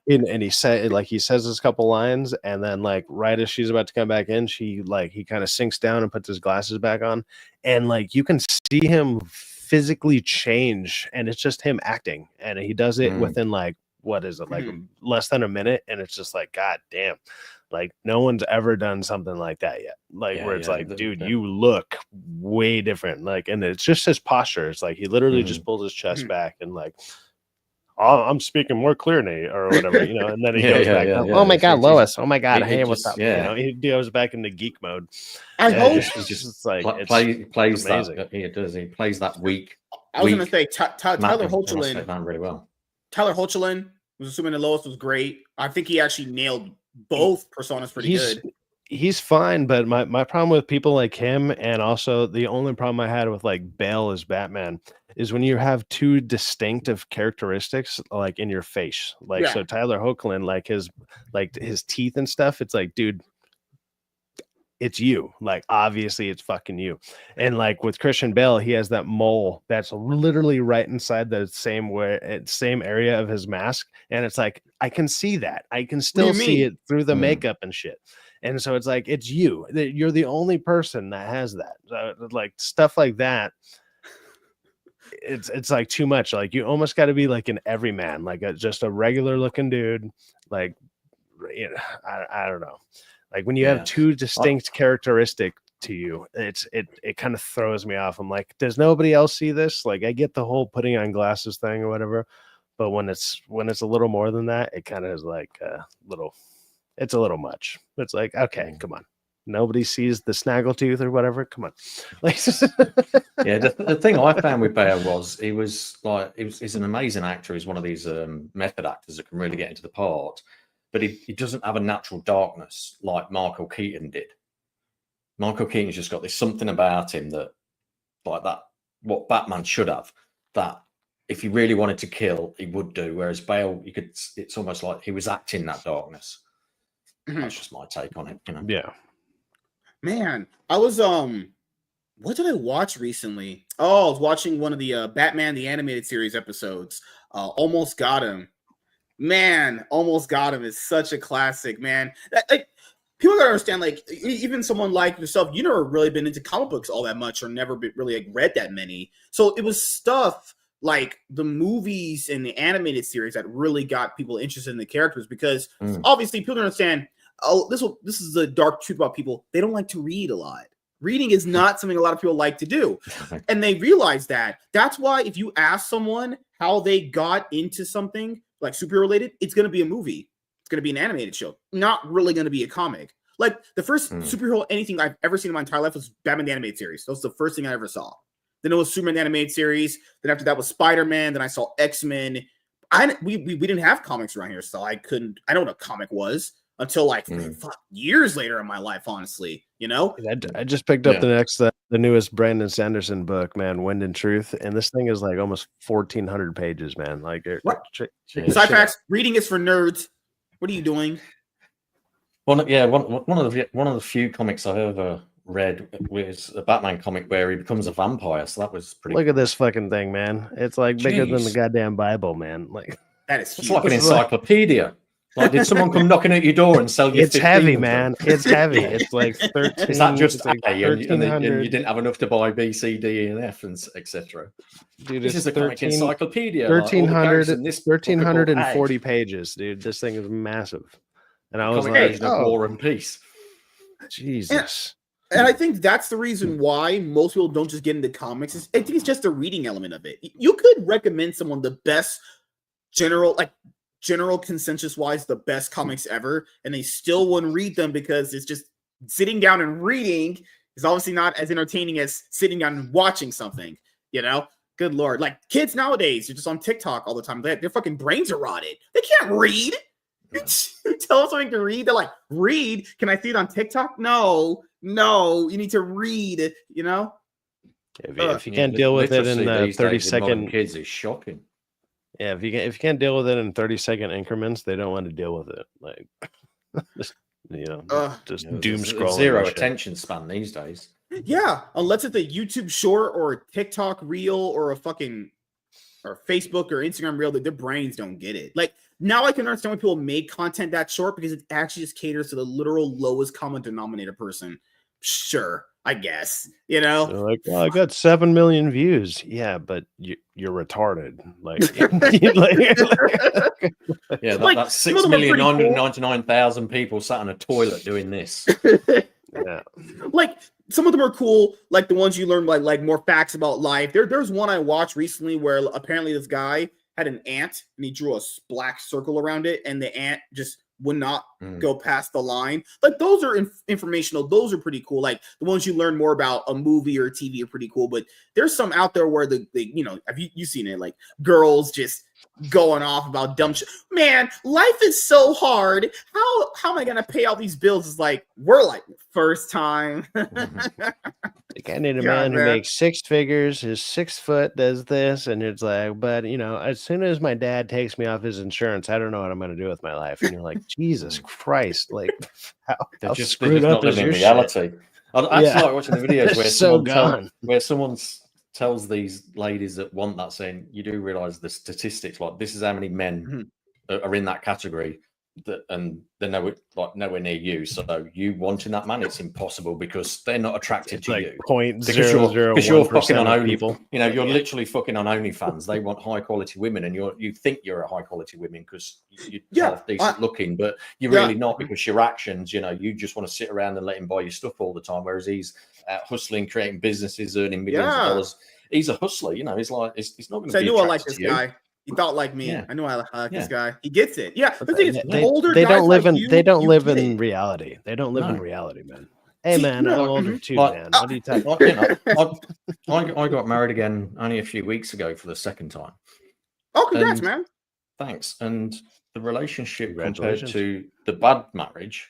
and he says his couple lines, and then like right as she's about to come back in, he kind of sinks down and puts his glasses back on, and like you can see him physically change, and it's just him acting, and he does it within like, what is it, like less than a minute, and it's just like, god damn, like no one's ever done something like that yet, like where it's like, dude, you look way different, like, and it's just his posture. It's like he literally just pulls his chest back and like, oh, I'm speaking more clearly or whatever, you know, and then he goes back, oh my god, Lois, oh my god, hey, what's up? You know, he goes back into geek mode. I hope it's like plays amazing. That he does, he plays that weak. I was gonna say Tyler Hoechlin done really well. Tyler Hoechlin was assuming that Lois was great. I think he actually nailed both personas pretty good. He's fine, but my problem with people like him, and also the only problem I had with like Bale as Batman, is when you have 2 distinctive characteristics like in your face. Like so Tyler Hoechlin, like his teeth and stuff, it's like, dude, it's you. Like obviously it's fucking you. And like with Christian Bale, he has that mole that's literally right inside the same area of his mask, and it's like, I can see that. I can still see it through the makeup and shit. And so it's like, it's you. You're the only person that has that. Like stuff like that. It's like too much. Like you almost got to be like an everyman, like just a regular looking dude. Like, you know, I don't know. Like when you have 2 distinct characteristics to you, it kind of throws me off. I'm like, does nobody else see this? Like I get the whole putting on glasses thing or whatever, but when it's a little more than that, it kind of is like it's a little much. It's like, okay, come on. Nobody sees the snaggletooth or whatever. Come on. Like, the thing I found with Bale was he's an amazing actor. He's one of these method actors that can really get into the part. But he doesn't have a natural darkness like Michael Keaton did. Michael Keaton's just got this something about him that, like that, what Batman should have, that if he really wanted to kill, he would do. Whereas Bale, it's almost like he was acting that darkness. That's just my take on it, you know. Yeah. Man, I was what did I watch recently? Oh, I was watching one of the Batman the Animated Series episodes. Almost Got Him. Man, Almost Got Him is such a classic, man. People gotta understand, like, even someone like yourself, you never really been into comic books all that much, or never really like read that many. So it was stuff like the movies and the animated series that really got people interested in the characters, because obviously people don't understand. Oh, this is the dark truth about people. They don't like to read a lot. Reading is not something a lot of people like to do. And they realize that. That's why if you ask someone how they got into something like superhero related, it's going to be a movie. It's going to be an animated show. Not really going to be a comic. Like the first superhero anything I've ever seen in my entire life was Batman the Animated Series. That was the first thing I ever saw. Then it was Superman the Animated Series. Then after that was Spider-Man. Then I saw X-Men. We didn't have comics around here, so I don't know what a comic was until like years later in my life, honestly, you know. I just picked up the newest Brandon Sanderson book, man, Wind and Truth, and this thing is like almost 1,400 pages, man. Like, Sci-Fax, reading is for nerds. What are you doing? One of the few comics I ever read was a Batman comic where he becomes a vampire. So that was pretty. Look at this fucking thing, man. It's like bigger than the Jeez. goddamn Bible, man. Like That is huge. It's like an encyclopedia. Like, did someone come knocking at your door and sell you? It's heavy, man. It's heavy. It's like 13. Is that just like A, and you didn't have enough to buy B, C, D, and F, and etc. Dude, This is a comic encyclopedia. 1,340 pages, dude. This thing is massive. And I was like, War and Peace. Jesus. And I think that's the reason why most people don't just get into comics. I think it's just the reading element of it. You could recommend someone the best general consensus wise, the best comics ever, and they still wouldn't read them because it's just sitting down and reading is obviously not as entertaining as sitting down and watching something, Good Lord. Like kids nowadays, you're just on TikTok all the time. Their fucking brains are rotted. They can't read. You tell them something to read. They're like, read? Can I see it on TikTok? No, you need to read, If you can't deal with it in 30-second kids is shocking. Yeah, if you can't deal with it in 30-second increments, they don't want to deal with it. Like, just doom scrolling. Zero attention span these days. Yeah, unless it's a YouTube short or a TikTok reel or or Facebook or Instagram reel, that their brains don't get it. Like now, I can understand why people make content that short because it actually just caters to the literal lowest common denominator person. Sure. I guess, They're like, well, I got 7 million views. Yeah, but you're retarded. Like, that's 6,999,000 people sat on a toilet doing this. Yeah, like some of them are cool, like the ones you learn like more facts about life. There's one I watched recently where apparently this guy had an ant and he drew a black circle around it, and the ant just would not go past the line. Like those are informational. Those are pretty cool. Like the ones you learn more about a movie or a TV are pretty cool. But there's some out there where have you seen it? Like girls just going off about dumb shit. Man, life is so hard. How am I gonna pay all these bills? It's like we're like first time. Like I need a man who makes 6 figures, is 6 foot, does this, and it's like, but as soon as my dad takes me off his insurance, I don't know what I'm gonna do with my life. And you're like, Jesus Christ, like how screwed up is your reality? I just like watching the videos where so someone tells these ladies that want that, saying, you do realize the statistics, like this is how many men are in that category, and they're nowhere near you. So you wanting that man, it's impossible because they're not attracted to you. Because you're fucking on only people. You're literally fucking on OnlyFans. They want high quality women, and you think you're a high quality woman because you're half decent looking, but you're really not, because your actions, you just want to sit around and let him buy you stuff all the time. Whereas he's hustling, creating businesses, earning millions of dollars. He's a hustler, he's like, he's not going to be. I knew I like this guy. He thought like me. Yeah. I know I like this guy. He gets it. Yeah. The thing is, they don't live in reality. They don't live in reality, man. Hey, man, I'm older too, man. What are you talking about? I got married again only a few weeks ago for the second time. Oh, congrats, man. Thanks. And the relationship compared to the bad marriage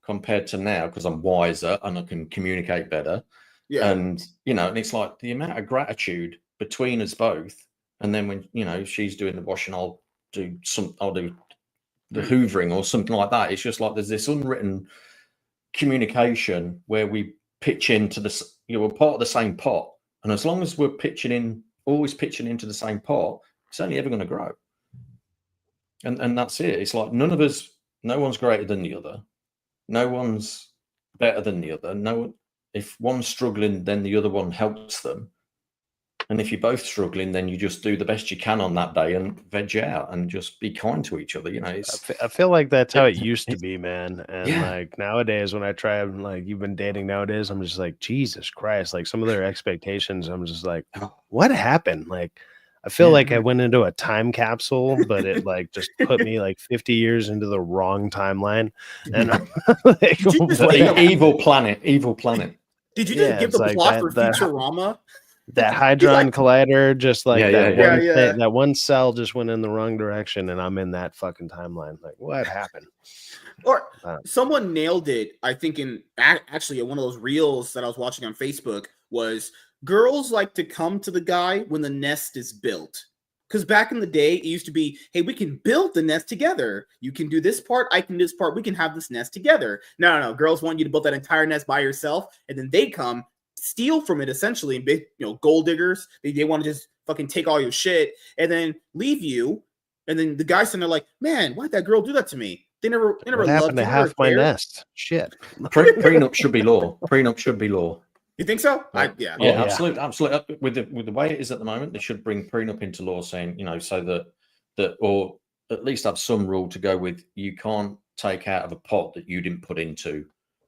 compared to now, because I'm wiser and I can communicate better. Yeah. And, and it's like the amount of gratitude between us both. And then when, she's doing the washing, I'll do the hoovering or something like that. It's just like there's this unwritten communication where we pitch into this, we're part of the same pot. And as long as we're always pitching into the same pot, it's only ever going to grow. And that's it. It's like no one's greater than the other. No one's better than the other. If one's struggling, then the other one helps them. And if you're both struggling, then you just do the best you can on that day and veg out and just be kind to each other. I feel like that's how it used to be, man. And like nowadays, when I try, like you've been dating nowadays, I'm just like, Jesus Christ. Like some of their expectations, I'm just like, what happened? Like, I feel like I went into a time capsule, but it like just put me like 50 years into the wrong timeline. And like, evil planet. Did you just give the plot for Futurama? That Hadron Collider, just like that one cell just went in the wrong direction, and I'm in that fucking timeline. Like, what happened? Or someone nailed it. I think in actually one of those reels that I was watching on Facebook was girls like to come to the guy when the nest is built. Because back in the day, it used to be, hey, we can build the nest together. You can do this part, I can do this part. We can have this nest together. No. Girls want you to build that entire nest by yourself, and then they come steal from it essentially. Gold diggers. They want to just fucking take all your shit and then leave you. And then the guys in there like, man, why'd that girl do that to me? They never what happened to half my nest. Shit. Prenup should be law. Prenup should be law. You think so? Yeah. Absolutely. With the way it is at the moment, they should bring prenup into law, saying so that or at least have some rule to go with. You can't take out of a pot that you didn't put into.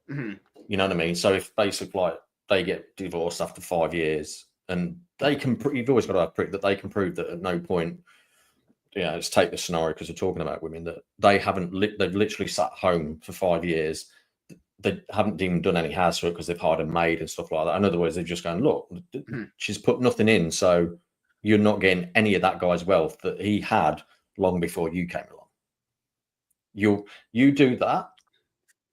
Mm-hmm. You know what I mean? So if basically like they get divorced after 5 years, and they can, you've always got to have proof that they can prove that at no point. Let's take the scenario because we're talking about women that they haven't. They've literally sat home for 5 years. They haven't even done any housework because they've hired a maid and stuff like that. In other words, they're just going, look, she's put nothing in, so you're not getting any of that guy's wealth that he had long before you came along. You do that,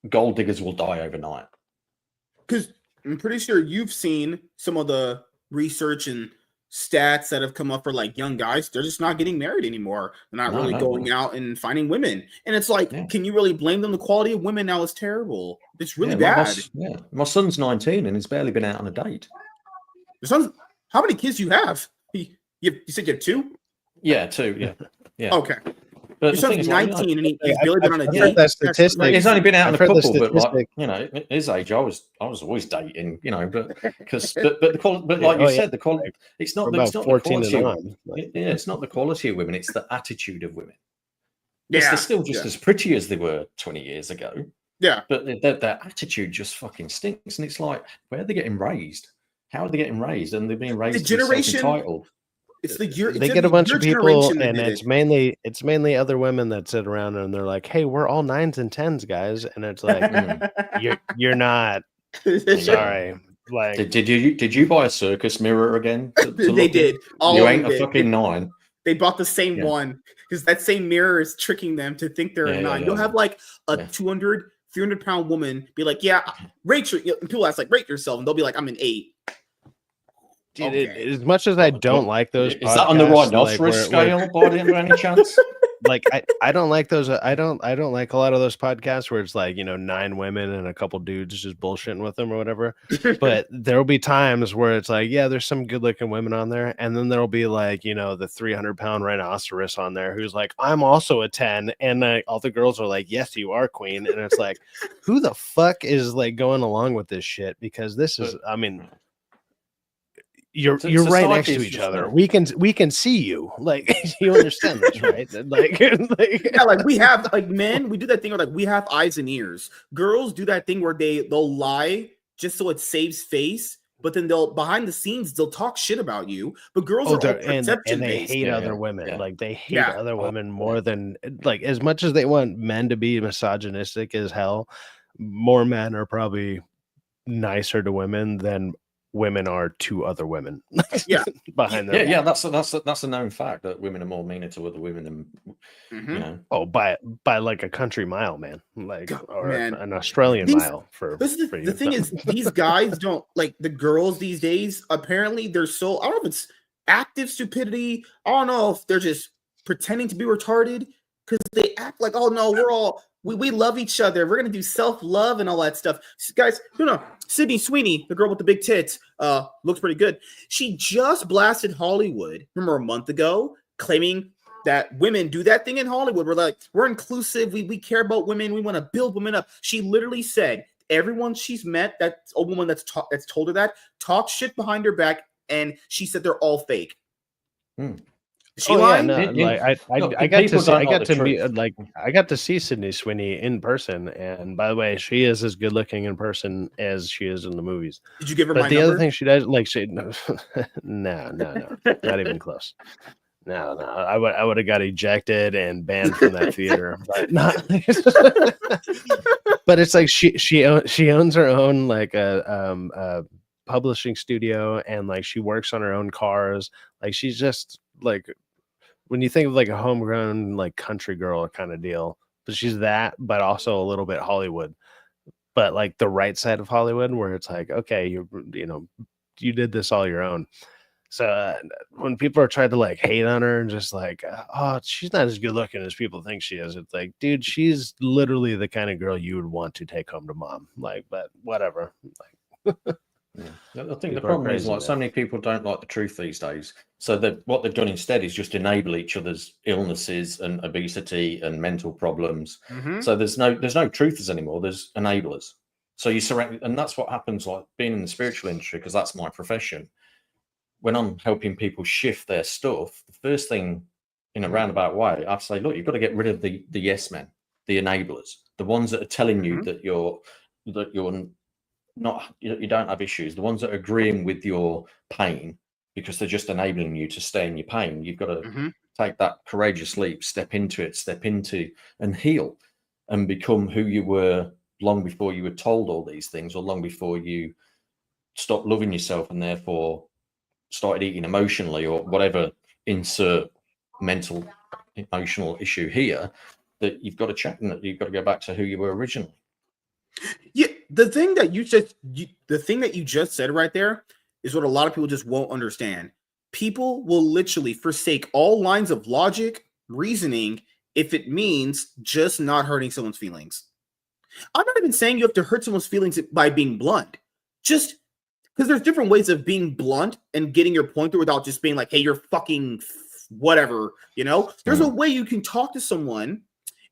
gold diggers will die overnight. Because I'm pretty sure you've seen some of the research and stats that have come up for like young guys. They're just not getting married anymore. They're not really going out and finding women. And it's like, can you really blame them? The quality of women now is terrible. It's really bad. My son's 19 and he's barely been out on a date. Your son's, how many kids do you have? You said you have 2? Yeah, 2. Yeah. Okay. But your son's 19 and he's barely been on a date. That statistic. He's only been out on a couple, but like, at his age, I was always dating, but like you said, the quality. It's not the quality. It's not the quality of women. It's the attitude of women. Yes, they're still just as pretty as they were 20 years ago. Yeah, but their attitude just fucking stinks, and it's like, where are they getting raised? How are they getting raised? And they're being raised the generation entitled. It's they get a bunch of people, and it's mainly other women that sit around and they're like, "Hey, we're all 9s and 10s, guys," and it's like, you're not. Sorry. Like, did you buy a circus mirror again? They did. You ain't a fucking 9. They bought the same one because that same mirror is tricking them to think they're a 9. You'll have like a 200, 300-pound woman be like, "Yeah, rate your." People ask like, "Rate yourself," and they'll be like, "I'm an 8." Dude, as much as I don't like those, is that on the rhinoceros scale? By any chance? Like I don't like those. I don't like a lot of those podcasts where it's like 9 women and a couple dudes just bullshitting with them or whatever. But there'll be times where it's like, yeah, there's some good looking women on there, and then there'll be like the 300-pound rhinoceros on there who's like, I'm also a 10, and all the girls are like, yes, you are, queen, and it's like, who the fuck is like going along with this shit? Because this is, I mean. You're right next to each other. We can see you. Like, you understand this, right? Like we have like men. We do that thing where like we have eyes and ears. Girls do that thing where they'll lie just so it saves face, but then they'll behind the scenes they'll talk shit about you. But girls are all perception and they based. hate other women. Yeah. Like they hate other women more than like as much as they want men to be misogynistic as hell. More men are probably nicer to women than women are to other women. Behind them. Yeah, that's a known fact that women are more meaner to other women than by like a country mile, man. Like an Australian mile for the thing is these guys don't like the girls these days. Apparently they're so I don't know if it's active stupidity. I don't know if they're just pretending to be retarded because they act like, oh no, we're all we love each other. We're gonna do self-love and all that stuff. Guys, Sydney Sweeney, the girl with the big tits, looks pretty good. She just blasted Hollywood, remember, a month ago, claiming that women do that thing in Hollywood. We're like, we're inclusive, we care about women, we want to build women up. She literally said everyone she's met, that's a woman that's told her that, talks shit behind her back, and she said they're all fake. I got to see Sydney Sweeney in person, and by the way, she is as good looking in person as she is in the movies. Did you give her my number? Other thing she does, like, no, not even close. No, I would have got ejected and banned from that theater, but not. But it's like she owns her own like a publishing studio, and like she works on her own cars. Like she's just like. When you think of like a homegrown like country girl kind of deal, but she's that, but also a little bit Hollywood, but like the right side of Hollywood where it's like, okay, you did this all your own. So when people are trying to like hate on her and just like, oh, she's not as good looking as people think she is, it's like, dude, she's literally the kind of girl you would want to take home to mom. Like, but whatever. Like, yeah. I think the problem is like so many people don't like the truth these days. So that what they've done instead is just enable each other's illnesses and obesity and mental problems. So there's no truthers anymore. There's enablers. So you surround, and that's what happens like being in the spiritual industry, because that's my profession. When I'm helping people shift their stuff, the first thing in a roundabout way, I say, look, you've got to get rid of the yes men, the enablers, the ones that are telling you that you're not, you don't have issues, the ones that are agreeing with your pain because they're just enabling you to stay in your pain. You've got to take that courageous leap, step into and heal and become who you were long before you were told all these things, or long before you stopped loving yourself and therefore started eating emotionally, or whatever insert mental emotional issue here, that you've got to check and that you've got to go back to who you were originally. Yeah, the thing that you just said right there is what a lot of people just won't understand. People will literally forsake all lines of logic, reasoning, if it means just not hurting someone's feelings. I'm not even saying you have to hurt someone's feelings by being blunt. Just because there's different ways of being blunt and getting your point through without just being like, hey, you're fucking whatever, you know? There's a way you can talk to someone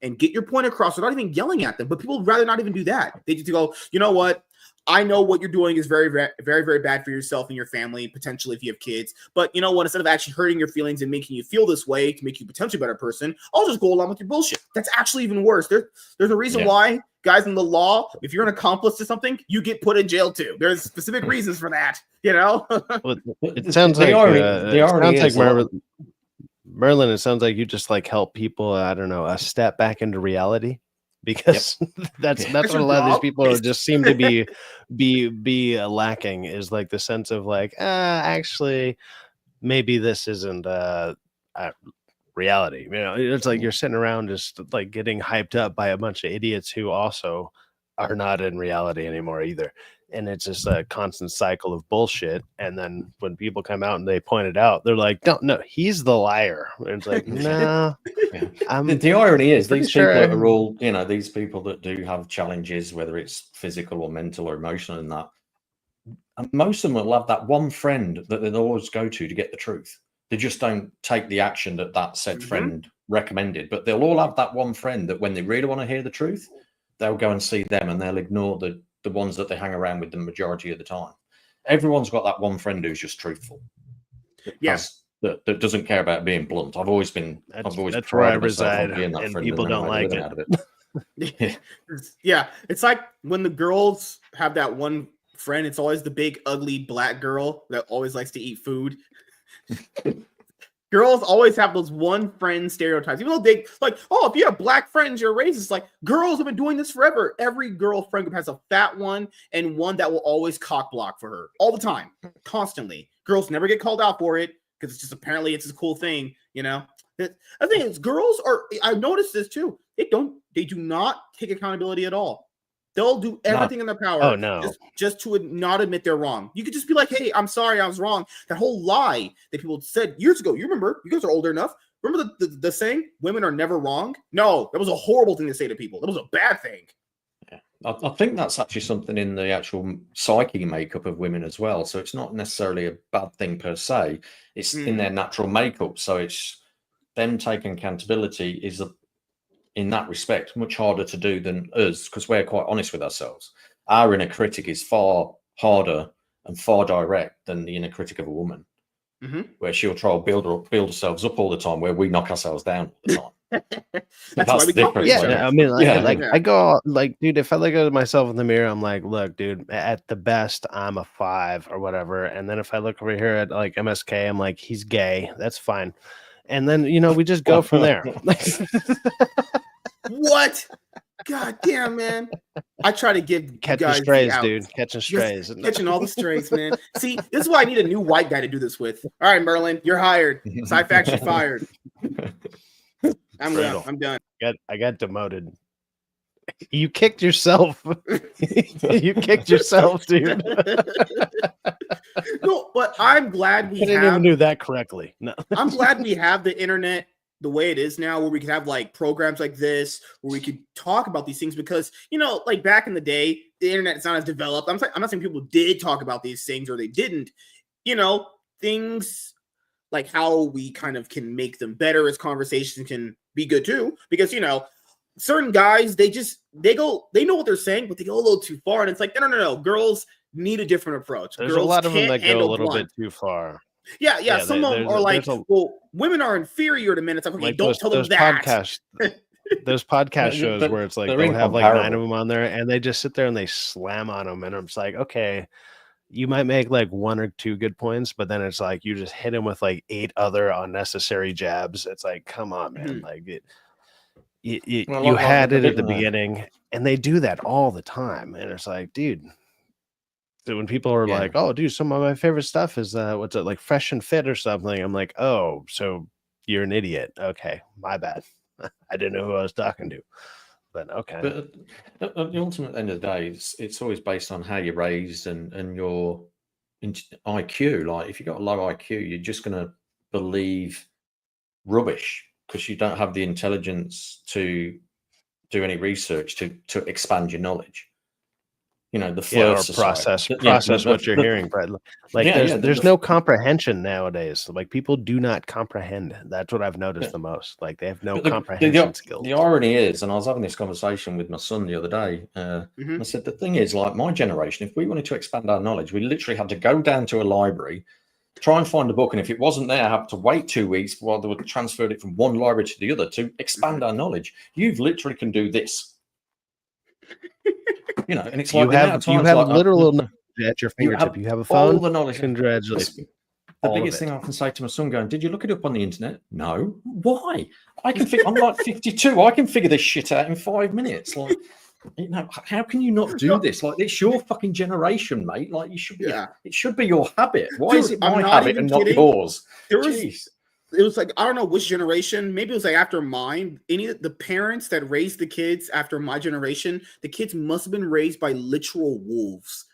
and get your point across without even yelling at them. But people would rather not even do that. They just go, you know what? I know what you're doing is very, very, very, very bad for yourself and your family, potentially if you have kids. But you know what? Instead of actually hurting your feelings and making you feel this way to make you potentially a better person, I'll just go along with your bullshit. That's actually even worse. There's a reason why, guys, in the law, if you're an accomplice to something, you get put in jail too. There's specific reasons for that, you know? Well, it sounds like Merlin, it sounds like you just like help people, I don't know, a step back into reality. Because that's what a lot of these people are just seem to be lacking, is like the sense of like, actually, maybe this isn't reality. You know, it's like you're sitting around just like getting hyped up by a bunch of idiots who also are not in reality anymore either. And it's just a constant cycle of bullshit. And then when people come out and they point it out, they're like, no, he's the liar. And it's like, no. The irony is these people are all, you know, these people that do have challenges, whether it's physical or mental or emotional and that, and most of them will have that one friend that they'll always go to get the truth. They just don't take the action that said friend recommended, but they'll all have that one friend that when they really want to hear the truth, they'll go and see them and they'll ignore the ones that they hang around with the majority of the time. Everyone's got that one friend who's just truthful. Yes. That doesn't care about being blunt. I've always that's where I reside, and people don't like it. Yeah, it's like when the girls have that one friend, it's always the big ugly black girl that always likes to eat food. Girls always have those one friend stereotypes, even though they like, oh, if you have black friends, you're racist. Like, girls have been doing this forever. Every girl friend group has a fat one and one that will always cock block for her all the time, constantly. Girls never get called out for it because it's just apparently it's a cool thing, you know. The thing is, girls are. I've noticed this too. They do not take accountability at all. They'll do everything in their power just to not admit they're wrong. You could just be like, hey, I'm sorry, I was wrong. That whole lie that people said years ago. You remember? You guys are older enough. Remember the saying, women are never wrong? No, that was a horrible thing to say to people. That was a bad thing. Yeah. I think that's actually something in the actual psyche makeup of women as well. So it's not necessarily a bad thing per se. It's in their natural makeup. So it's them taking accountability is in that respect, much harder to do than us, because we're quite honest with ourselves. Our inner critic is far harder and far direct than the inner critic of a woman, where she'll try to build ourselves up all the time, where we knock ourselves down all the time. That's different. Yeah, I mean, I go like, dude, if I look at myself in the mirror, I'm like, look, dude, at the best, I'm a 5 or whatever. And then if I look over here at like MSK, I'm like, he's gay. That's fine. And then, you know, we just go from there. What? God damn, man. I try to give catching strays, dude. Catching strays. Catching all the strays, man. See, this is why I need a new white guy to do this with. All right, Merlin, you're hired. Sci-Fact, you fired. I'm done. I got demoted. You kicked yourself. You kicked yourself, dude. No, but I'm glad we I didn't even do that correctly. No. I'm glad we have the internet the way it is now, where we could have like programs like this, where we could talk about these things, because, you know, like back in the day, the internet is not as developed. I'm not saying people did talk about these things or they didn't. You know, things like how we kind of can make them better as conversations can be good too, because, you know, certain guys, they know what they're saying, but they go a little too far, and it's like, no. Girls need a different approach. There's Girls a lot of them that go a little blunt. bit too far. Yeah. Some of them are like, well, women are inferior to men. It's like, okay, don't tell them that. Those podcast shows where it's like they'll have like 9 of them on there, and they just sit there and they slam on them, and I'm just like, okay, you might make like 1 or 2 good points, but then it's like you just hit him with like 8 other unnecessary jabs. It's like, come on, man. Like you had it at the beginning, and they do that all the time, and it's like, dude. So when people are like, oh, dude, some of my favorite stuff is what's it, like Fresh and Fit or something, I'm like, oh, so you're an idiot. Okay, my bad. I didn't know who I was talking to. But okay. But at the ultimate end of the day, it's always based on how you're raised and your IQ. Like, if you've got a low IQ, you're just going to believe rubbish because you don't have the intelligence to do any research to expand your knowledge. You know, the flow or process what you're hearing, Brad. Like there's no comprehension nowadays. Like, people do not comprehend. That's what I've noticed the most. Like, they have no comprehension skills. The irony is, and I was having this conversation with my son the other day. I said, the thing is, like, my generation, if we wanted to expand our knowledge, we literally had to go down to a library, try and find a book, and if it wasn't there, I had to wait 2 weeks while they would transferred it from one library to the other to expand our knowledge. You've literally can do this. You know, and it's like you have literal knowledge at your fingertip. You have a phone. All the knowledge. Congratulations. The biggest thing I can say to my son, going, "Did you look it up on the internet?" No. Why? I can figure. I'm like 52. I can figure this shit out in 5 minutes. Like, you know, how can you not do this? Like, it's your fucking generation, mate. Like, you should be. Yeah. It should be your habit. Why is it my habit and not yours? It was like, I don't know which generation. Maybe it was like after mine. Any of the parents that raised the kids after my generation, the kids must have been raised by literal wolves.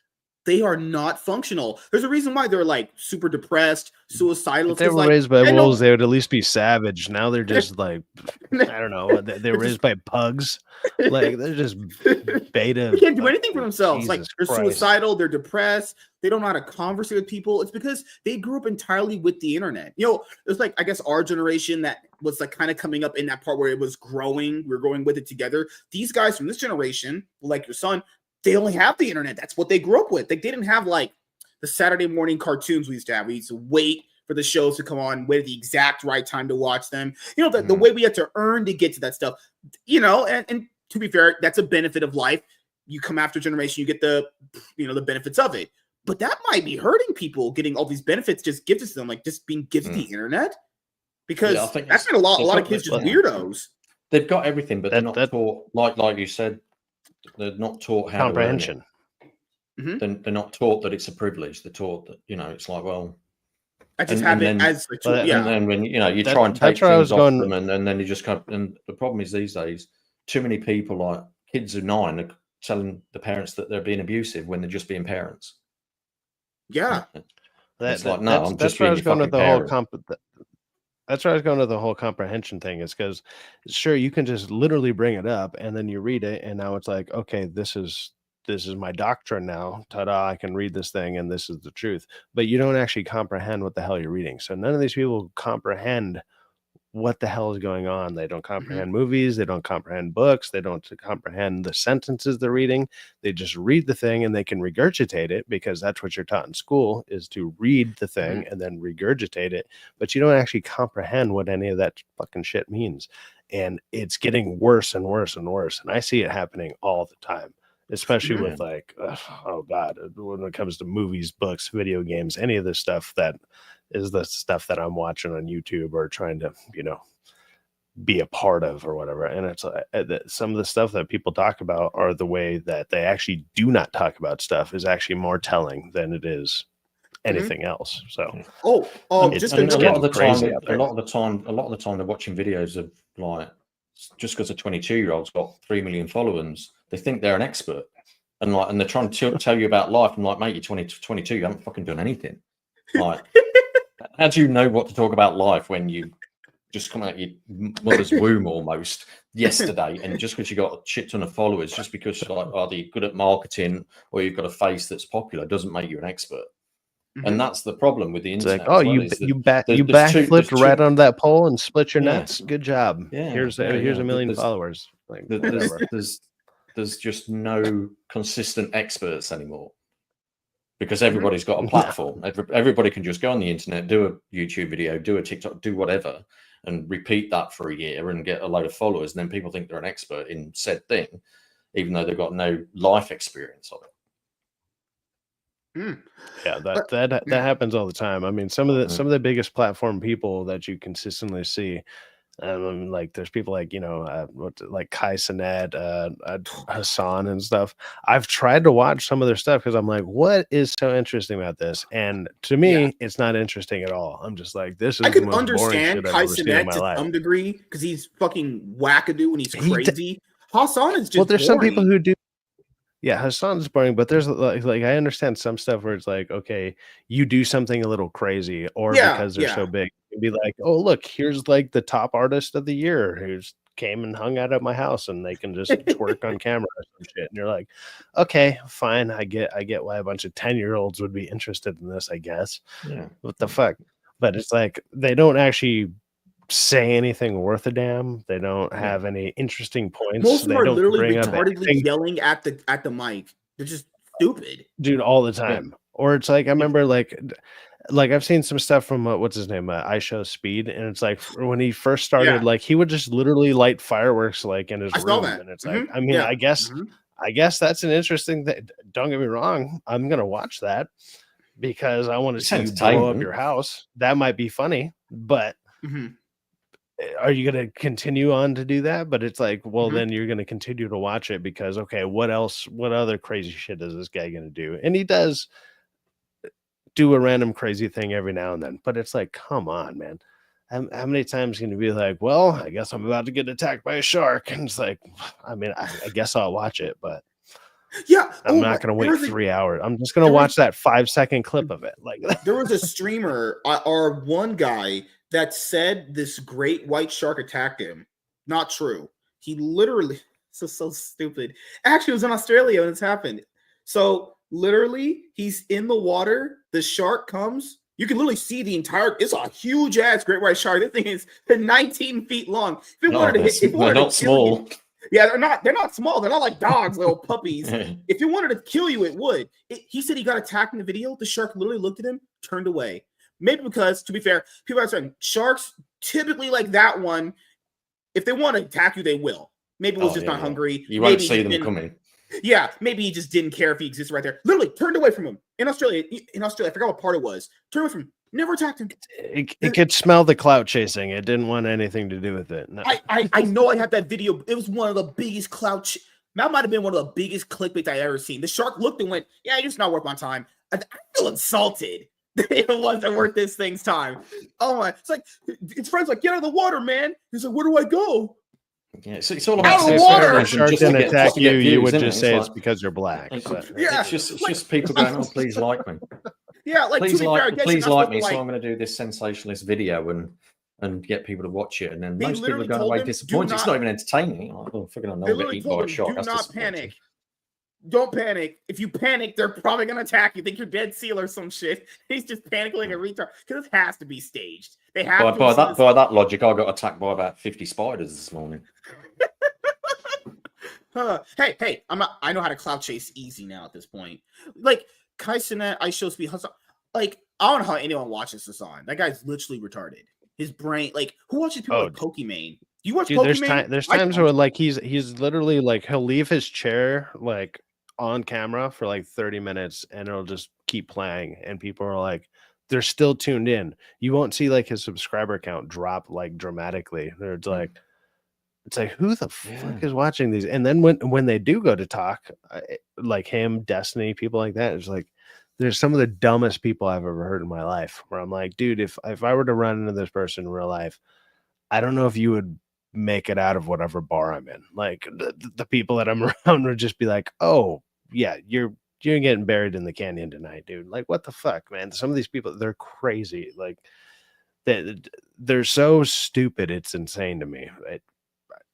They are not functional. There's a reason why they're like super depressed, suicidal. If they were raised by wolves, they would at least be savage. Now they're just like, I don't know. They were raised by pugs. Like, they're just beta. They can't do anything for themselves. Jesus like, they're suicidal. They're depressed. They don't know how to converse with people. It's because they grew up entirely with the internet. You know, it's like, I guess our generation that was like kind of coming up in that part where it was growing. We're growing with it together. These guys from this generation, like your son, they only have the internet. That's what they grew up with. They didn't have like the Saturday morning cartoons we used to have. We used to wait for the shows to come on, wait at the exact right time to watch them. You know, the way we had to earn to get to that stuff, you know, and to be fair, that's a benefit of life. You come after generation, you get the benefits of it. But that might be hurting people, getting all these benefits just gifted to them, like just being gifted the internet. Because that's been a lot of kids just weirdos. They've got everything, but they're not taught, like you said, they're not taught how comprehension. They're not taught that it's a privilege. They're taught that, you know, it's like, well, I just have it as a tool. And then when, you know, you try and take things off them, and then you just come. And the problem is these days, too many people, like kids of 9, are telling the parents that they're being abusive when they're just being parents. Yeah, that's where I was going with the That's where I was going with the whole comprehension thing. Is because, sure, you can just literally bring it up, and then you read it, and now it's like, okay, this is my doctrine now. Ta-da! I can read this thing, and this is the truth. But you don't actually comprehend what the hell you're reading. So none of these people comprehend what the hell is going on. They don't comprehend movies. They don't comprehend books. They don't comprehend the sentences they're reading. They just read the thing, and they can regurgitate it because that's what you're taught in school, is to read the thing and then regurgitate it. But you don't actually comprehend what any of that fucking shit means. And it's getting worse and worse and worse. And I see it happening all the time, especially with like, oh God, when it comes to movies, books, video games, any of this stuff that is the stuff that I'm watching on YouTube or trying to, you know, be a part of or whatever. And it's some of the stuff that people talk about are the way that they actually do not talk about stuff is actually more telling than it is anything else. So, just a lot of the time they're watching videos of, like, just because a 22-year-old's got 3 million followers, they think they're an expert. and they're trying to tell you about life. I'm like, mate, you're 22, you haven't fucking done anything. Like, how do you know what to talk about life when you just come out your mother's womb almost yesterday, and just because you got a shit ton of followers, just because like either you're good at marketing or you've got a face that's popular, doesn't make you an expert. And that's the problem with the internet. It's like, oh, you backflipped right on that pole and split your nuts. Good job. Yeah, here's a million followers. Like, there's just no consistent experts anymore, because everybody's got a platform. Everybody can just go on the internet, do a YouTube video, do a TikTok, do whatever, and repeat that for a year and get a load of followers. And then people think they're an expert in said thing, even though they've got no life experience of it. Yeah, that happens all the time. I mean, some of the biggest platform people that you consistently see, like there's people like, you know, like Kai Cenat, Hassan and stuff. I've tried to watch some of their stuff because I'm like, what is so interesting about this? And to me, it's not interesting at all. I'm just like, this is I the can most understand boring shit Kai I've ever seen in Cenat my to life. some degree because he's fucking wackadoo and he's crazy. Hassan is just there's boring. some people who do. Yeah, Hassan's boring, but there's like I understand some stuff where it's like, okay, you do something a little crazy, or because they're so big, you'd be like, oh, look, here's like the top artist of the year who's came and hung out at my house, and they can just twerk on camera or some shit, and you're like, okay, fine, I get why a bunch of 10-year-olds would be interested in this, I guess. Yeah, what the fuck? But it's like they don't actually say anything worth a damn. They don't have any interesting points. Most of them they are don't literally bring retardedly yelling at the mic. They're just stupid, dude, all the time. Or it's like I remember like I've seen some stuff from what's his name, I Show Speed, and it's like when he first started, like he would just literally light fireworks like in his room, and it's like, I mean, I guess that's an interesting thing. Don't get me wrong, I'm gonna watch that because I want to see you blow up your house. That might be funny, but are you going to continue on to do that? But it's like, well, then you're going to continue to watch it because, okay, what other crazy shit is this guy going to do? And he does do a random crazy thing every now and then, but it's like, come on, man. How many times can you be like, well, I guess I'm about to get attacked by a shark? And it's like, I mean, I guess I'll watch it, but I'm not going to wait 3 hours. I'm just going to watch that 5-second clip of it. Like there was a streamer or one guy that said this great white shark attacked him. Not true. He literally so stupid. Actually, it was in Australia when this happened. So literally, he's in the water. The shark comes. You can literally see the entire. It's a huge ass great white shark. This thing is 19 feet long. If it wanted to hit, if it wanted not to small. You, yeah, they're not small. They're not like dogs, little puppies. If it wanted to kill you, it would. He said he got attacked in the video. The shark literally looked at him, turned away. Maybe because, to be fair, people are saying sharks typically like that one. If they want to attack you, they will. Maybe it was just not hungry. You won't see them coming. Yeah, maybe he just didn't care if he existed right there. Literally turned away from him. In Australia, I forgot what part it was. Turned away from him. Never attacked him. It could smell the clout chasing. It didn't want anything to do with it. No. I know I have that video. It was one of the biggest that might have been one of the biggest clickbaits I ever seen. The shark looked and went, yeah, it's not worth my time. I feel insulted. It wasn't worth this thing's time. Oh my! It's like its friends like, get out of the water, man. He's like, where do I go? Yeah, it's all about out of the water. If a shark didn't attack you, you would just say it's because you're black. It's just people going, oh, please like me. Yeah, like please like me. So I'm going to do this sensationalist video and get people to watch it, and then most people are going away disappointed. It's not even entertaining. Like, oh, fucking I know get eaten by a shark. Do not panic. Don't panic. If you panic, they're probably going to attack you. Think you're Dead Seal or some shit. He's just panicking like a retard. Because it has to be staged. They have by that logic, I got attacked by about 50 spiders this morning. Hey, I know how to cloud chase easy now at this point. Like, Kai Cenat, I Show Speed, like, I don't know how anyone watches this on. That guy's literally retarded. His brain, like, who watches people like Pokimane? Do you watch Pokimane? There's times where, like, he's literally, like, he'll leave his chair, like, on camera for like 30 minutes and it'll just keep playing and people are like, they're still tuned in. You won't see like his subscriber count drop like dramatically. It's like who the fuck is watching these? And then when they do go to talk, like him, Destiny, people like that, it's like there's some of the dumbest people I've ever heard in my life where I'm like, dude, if I were to run into this person in real life, I don't know if you would make it out of whatever bar I'm in. Like the people that I'm around would just be like, oh, yeah, you're getting buried in the canyon tonight, dude. Like, what the fuck, man? Some of these people, they're crazy. Like, they're so stupid. It's insane to me.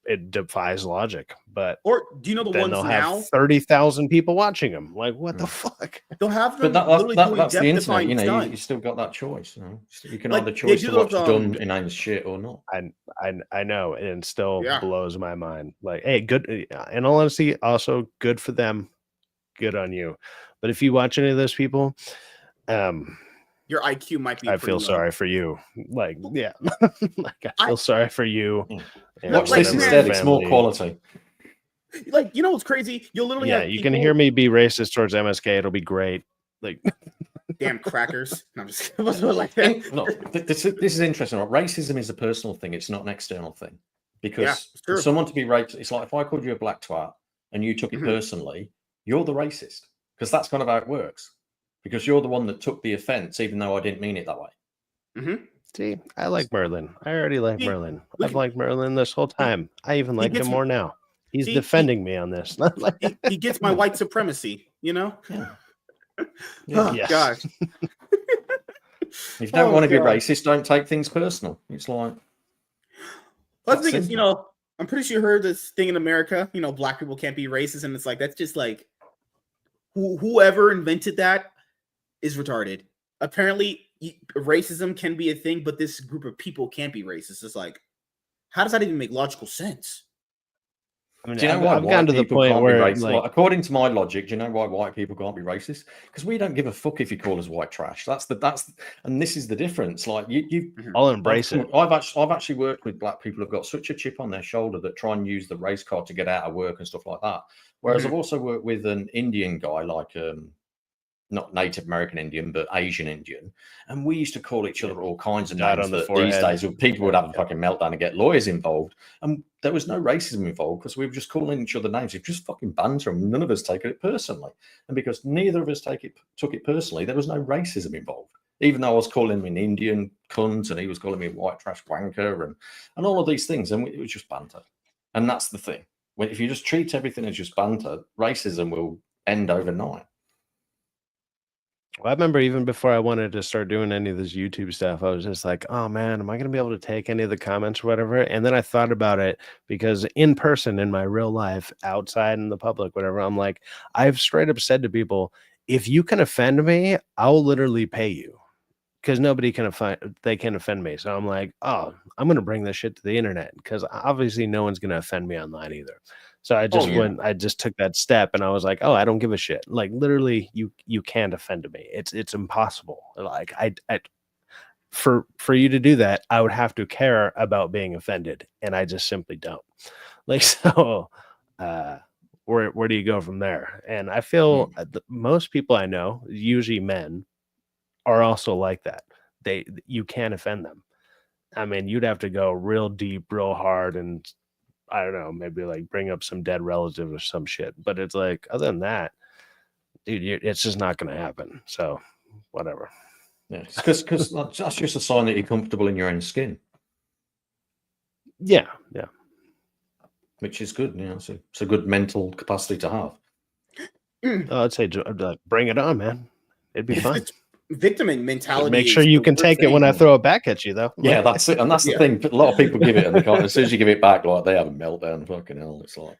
It defies logic. But or do you know the then ones they'll now? have 30,000 people watching them. Like, what the fuck? They'll have them. But that's the internet. You know, you you still got that choice. You know, you can like, either choose to watch those, dumb inane shit or not. I know, and it still blows my mind. Like, hey, good. In all honesty, also good for them. Good on you. But if you watch any of those people, your IQ might be. I feel sorry for you. Like, yeah, like I feel sorry for you. Watch this instead. It's more quality. Like, you know what's crazy? You'll literally have you can hear me be racist towards MSK. It'll be great. Like, damn crackers. No, I'm just like that. No, this is interesting. Racism is a personal thing. It's not an external thing. Because for someone to be racist, it's like if I called you a black twat and you took it personally, you're the racist. Because that's kind of how it works. Because you're the one that took the offense, even though I didn't mean it that way. See, I like Merlin. I already like Merlin. I've liked Merlin this whole time. I even like him more now. He's defending me on this. He gets my white supremacy, you know? Yeah. Gosh. If you don't want to be racist, don't take things personal. It's like... Well, the thing is, you know, I'm pretty sure you heard this thing in America, you know, black people can't be racist. And it's like, that's just like, whoever invented that is retarded. Apparently, racism can be a thing, but this group of people can't be racist. It's like, how does that even make logical sense? I mean, do you know why I've gotten to the point where, like, according to my logic, do you know why white people can't be racist? Because we don't give a fuck if you call us white trash. And this is the difference. Like I'll embrace it. I've actually worked with black people who've got such a chip on their shoulder that try and use the race card to get out of work and stuff like that. Whereas I've also worked with an Indian guy, like not Native American Indian, but Asian Indian. And we used to call each other all kinds of names that these days people would have a fucking meltdown and get lawyers involved. And there was no racism involved because we were just calling each other names. It just fucking banter and none of us taken it personally. And because neither of us took it personally, there was no racism involved. Even though I was calling him an Indian cunt and he was calling me a white trash wanker and all of these things. And it was just banter. And that's the thing. If you just treat everything as just banter, racism will end overnight. Well, I remember even before I wanted to start doing any of this YouTube stuff, I was just like, oh man, am I going to be able to take any of the comments or whatever? And then I thought about it because in person, in my real life, outside in the public, whatever, I'm like, I've straight up said to people, if you can offend me, I'll literally pay you because nobody can offend me. So I'm like, oh, I'm going to bring this shit to the internet because obviously no one's going to offend me online either. So I just I just took that step and I was like, oh, I don't give a shit. Like literally you can't offend me. It's impossible. Like I for you to do that, I would have to care about being offended. And I just simply don't. Like, so where do you go from there? And I feel most people I know, usually men, are also like that. You can't offend them. I mean, you'd have to go real deep, real hard, and I don't know, maybe like bring up some dead relative or some shit. But it's like, other than that, dude, it's just not going to happen. So whatever. Yeah, because that's just a sign that you're comfortable in your own skin. Yeah. Which is good. You know, it's a good mental capacity to have. I'd say bring it on, man. It'd be fun. Victim mentality. Make sure you can take it when I throw it back at you, though. Yeah, that's it. And that's the thing. A lot of people give it, and they can't. As soon as you give it back, like they have a meltdown. Fucking hell, it's like,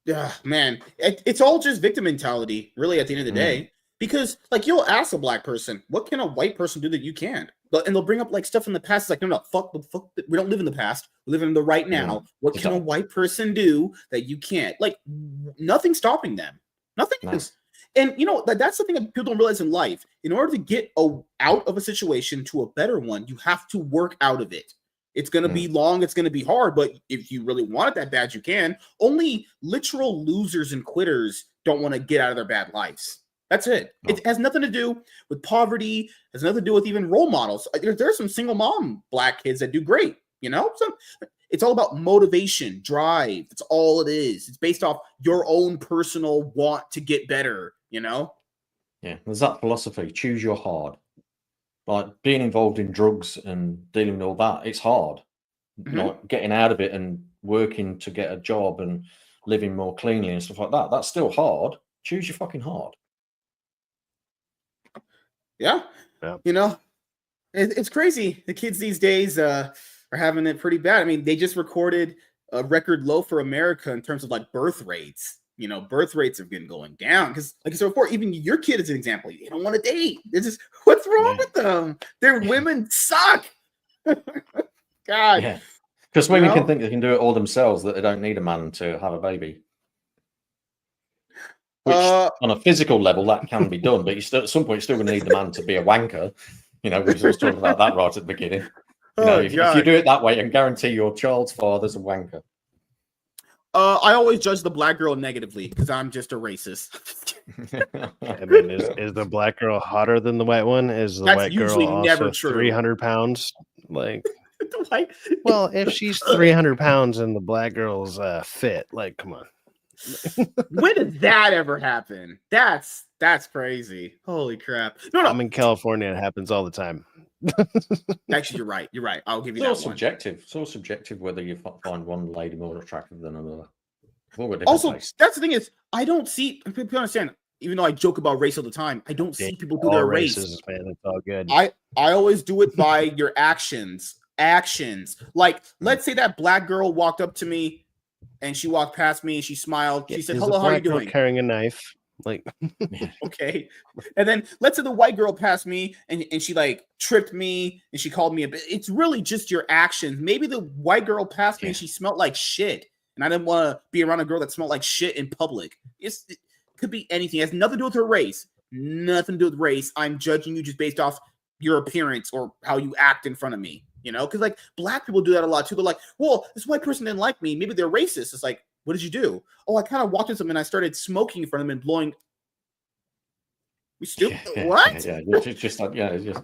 yeah, man, it's all just victim mentality, really. At the end of the day, because like you'll ask a black person, "What can a white person do that you can't?" And they'll bring up like stuff in the past. It's like, no, fuck. We don't live in the past. We live in the right now. What can a white person do that you can't? Like, nothing's stopping them. Nothing is. And you know, that's the thing that people don't realize in life. In order to get out of a situation to a better one, you have to work out of it. It's going to be long. It's going to be hard. But if you really want it that bad, you can. Only literal losers and quitters don't want to get out of their bad lives. That's it. No. It has nothing to do with poverty. It has nothing to do with even role models. There's some single mom black kids that do great. You know, it's all about motivation, drive. That's all it is. It's based off your own personal want to get better. You know? Yeah, there's that philosophy. Choose your hard. Like being involved in drugs and dealing with all that, it's hard. Like getting out of it and working to get a job and living more cleanly and stuff like that. That's still hard, Choose your fucking heart. Yeah. You know, it's crazy. The kids these days are having it pretty bad. I mean, they just recorded a record low for America in terms of like birth rates. You know, birth rates have been going down because, like I said before, even your kid is an example. They don't want to date. It's just, what's wrong with them? Their women suck. God. Yeah. Because women can think they can do it all themselves, that they don't need a man to have a baby. Which, on a physical level, that can be done, but you still, at some point, you're still going to need the man to be a wanker. You know, we was talking about that right at the beginning. You know, if you do it that way, I can guarantee your child's father's a wanker. I always judge the black girl negatively because I'm just a racist. I mean, is the black girl hotter than the white one? Is the white girl also 300 pounds? Like, well, if she's 300 pounds and the black girl's fit, like, come on. When did that ever happen? That's crazy. Holy crap. No. I'm in California. It happens all the time. Actually, you're right. I'll give you it's that all subjective. It's all subjective whether you find one lady more attractive than another. Also, that's the thing is, I don't see, people understand, even though I joke about race all the time, I don't see people do their race. Man, it's all good. I always do it by your actions. Like, let's say that black girl walked up to me and she walked past me and she smiled. She said, "Hello, how are you doing?" Carrying a knife. Like, okay. And then let's say the white girl passed me and she like tripped me and she called me a bit. It's really just your actions. Maybe the white girl passed me and she smelled like shit. And I didn't want to be around a girl that smelled like shit in public. It could be anything. It has nothing to do with her race. Nothing to do with race. I'm judging you just based off your appearance or how you act in front of me. You know, because like black people do that a lot too. They're like, well, this white person didn't like me. Maybe they're racist. It's like, what did you do? Oh, I kind of walked into them and I started smoking in front of them and blowing. We stupid. What? Yeah, it's just like, it's just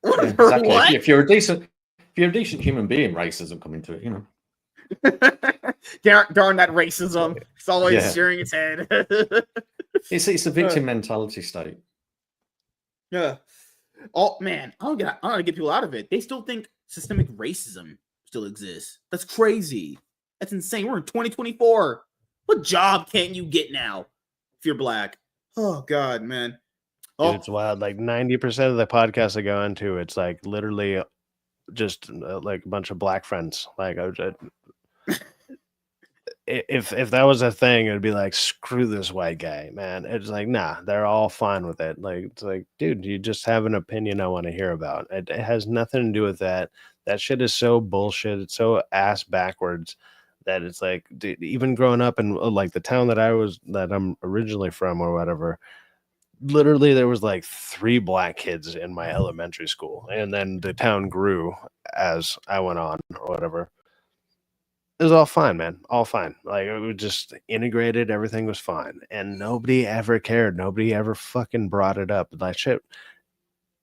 exactly. What? If you're a decent human being, racism come into it, you know. Darn that racism. It's always sharing its head. It's a victim mentality state. Yeah. Oh man, I don't get people out of it. They still think systemic racism still exists. That's crazy. That's insane. We're in 2024. What job can't you get now if you're black? Oh God, man. Dude, it's wild. Like 90% of the podcasts I go into, it's like literally just like a bunch of black friends. Like if that was a thing, it'd be like, screw this white guy, man. It's like, nah, they're all fine with it. Like, it's like, dude, you just have an opinion I want to hear about. It has nothing to do with that. That shit is so bullshit. It's so ass backwards that it's like, dude, even growing up in like the town that I'm originally from or whatever, literally there was like 3 black kids in my elementary school, and then the town grew as I went on or whatever. It was all fine, man. All fine. Like, it was just integrated. Everything was fine. And nobody ever cared. Nobody ever fucking brought it up. Like, shit.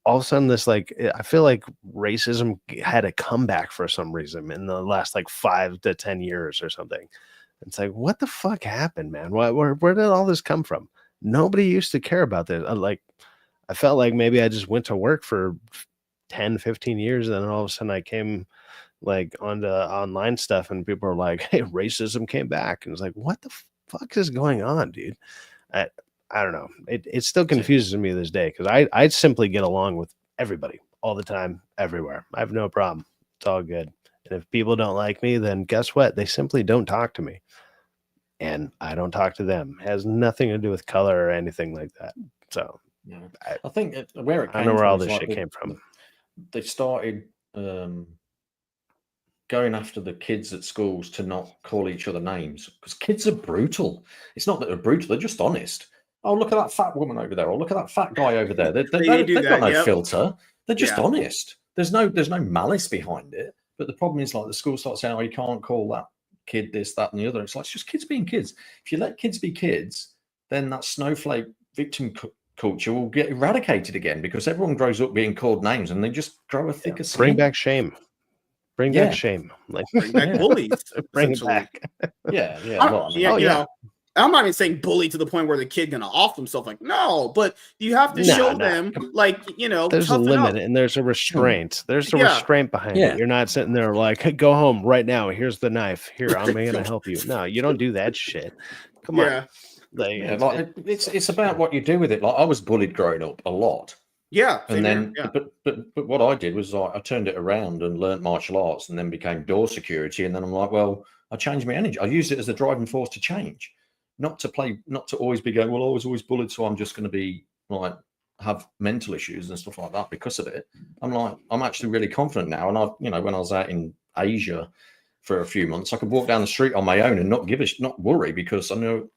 All of a sudden, this, like, I feel like racism had a comeback for some reason in the last, like, 5 to 10 years or something. It's like, what the fuck happened, man? Where did all this come from? Nobody used to care about this. Like, I felt like maybe I just went to work for 10, 15 years, and then all of a sudden I came like onto online stuff and people are like, hey, racism came back, and it's like, what the fuck is going on, dude? I don't know. It still confuses me this day because I simply get along with everybody all the time, everywhere. I have no problem. It's all good. And if people don't like me, then guess what? They simply don't talk to me, and I don't talk to them. It has nothing to do with color or anything like that. So I think where it came I don't know where all from this is shit like came from. They started going after the kids at schools to not call each other names because kids are brutal. It's not that they're brutal; they're just honest. Oh, look at that fat woman over there! Or look at that fat guy over there. They've got no filter. They're just honest. There's no malice behind it. But the problem is, like, the school starts saying, "Oh, you can't call that kid this, that, and the other." It's like, it's just kids being kids. If you let kids be kids, then that snowflake victim culture will get eradicated again because everyone grows up being called names and they just grow a thicker skin. Bring back shame. Bring back shame. Like, bring back bullies. Bring it back. Yeah. You know, I'm not even saying bully to the point where the kid gonna off himself. Like, no, but you have to show them, like, there's a limit and there's a restraint. There's a restraint behind it. You're not sitting there like, go home right now. Here's the knife. Here, I'm gonna help you. No, you don't do that shit. Come on. Like, it's about what you do with it. Like, I was bullied growing up a lot. Yeah. And then, but what I did was I turned it around and learned martial arts, and then became door security. And then I'm like, well, I changed my energy. I used it as a driving force to change, not to always be going, well, I was always bullied, so I'm just going to be like have mental issues and stuff like that because of it. I'm like, I'm actually really confident now. And when I was out in Asia for a few months, I could walk down the street on my own and not worry, because I know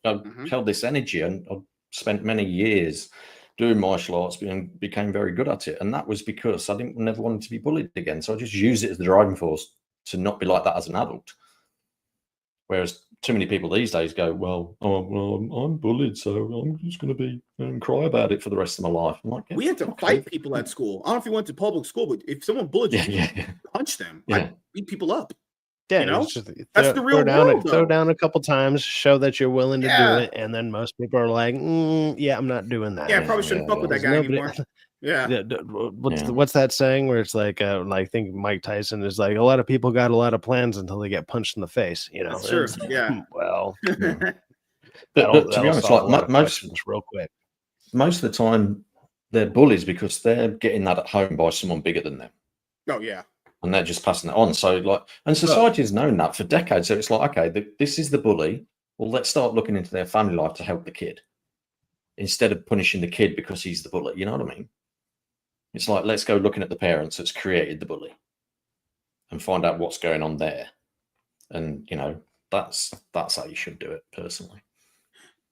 I held this energy, and I spent many years doing martial arts and became very good at it. And that was because I never wanted to be bullied again. So I just used it as the driving force to not be like that as an adult. Whereas too many people these days go, well, I'm bullied, so I'm just going to be and cry about it for the rest of my life. I'm like, we had to fight people at school. I don't know if you went to public school, but if someone bullied you, punch them. I beat people up. Yeah, that's the real world. Throw down a couple times, show that you're willing to do it, and then most people are like, I'm not doing that. Yeah, I probably shouldn't fuck with that guy anymore. What's that saying where it's like, I think Mike Tyson is like, a lot of people got a lot of plans until they get punched in the face. That's true. Yeah. Well, but to be honest, like most real quick, most of the time they're bullies because they're getting that at home by someone bigger than them. Oh yeah. And they're just passing it on. So and society has known that for decades. So it's like, okay, this is the bully. Well, let's start looking into their family life to help the kid, instead of punishing the kid because he's the bully. You know what I mean? It's like, let's go looking at the parents that's created the bully and find out what's going on there. And that's how you should do it, personally.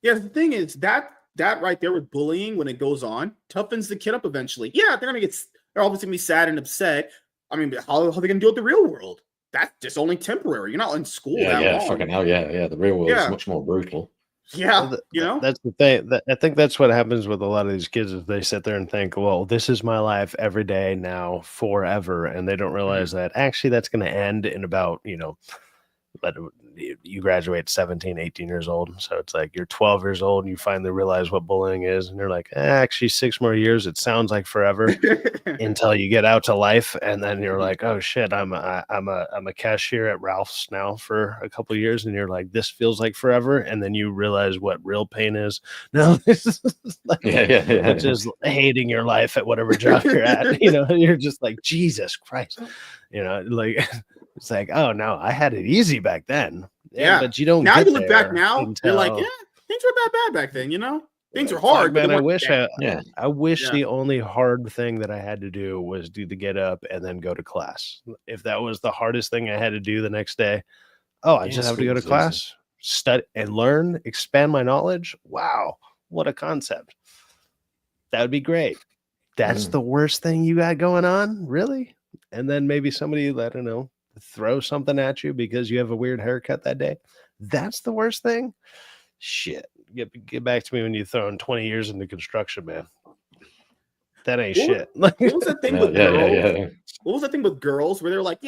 Yeah, the thing is that right there with bullying, when it goes on, toughens the kid up eventually. Yeah, they're obviously gonna be sad and upset. I mean, how are they going to deal with the real world? That's just only temporary. You're not in school that long. Fucking hell, yeah. The real world is much more brutal. Yeah, that's the thing. I think that's what happens with a lot of these kids is they sit there and think, well, this is my life every day now forever, and they don't realize that actually that's going to end in about but you graduate 17, 18 years old. So it's like you're 12 years old and you finally realize what bullying is. And you're like, actually 6 more years. It sounds like forever until you get out to life. And then you're like, oh shit, I'm a cashier at Ralph's now for a couple of years. And you're like, this feels like forever. And then you realize what real pain is. No, this is like, which is hating your life at whatever job you're at. You're just like, Jesus Christ, like, it's like, oh no, I had it easy back then. Yeah, but you don't. Now get you look back now, until... you're like, things were that bad back then. Things are hard. Man, I wish the only hard thing that I had to do was to get up and then go to class. If that was the hardest thing I had to do the next day, I just have to go to class, study and learn, expand my knowledge. Wow, what a concept! That would be great. That's the worst thing you got going on, really? And then maybe somebody, I don't know, throw something at you because you have a weird haircut that day. That's the worst thing. Shit. Get back to me when you throw in 20 years into construction, man. That ain't shit. What was that thing with girls? What was that thing with girls where they're like,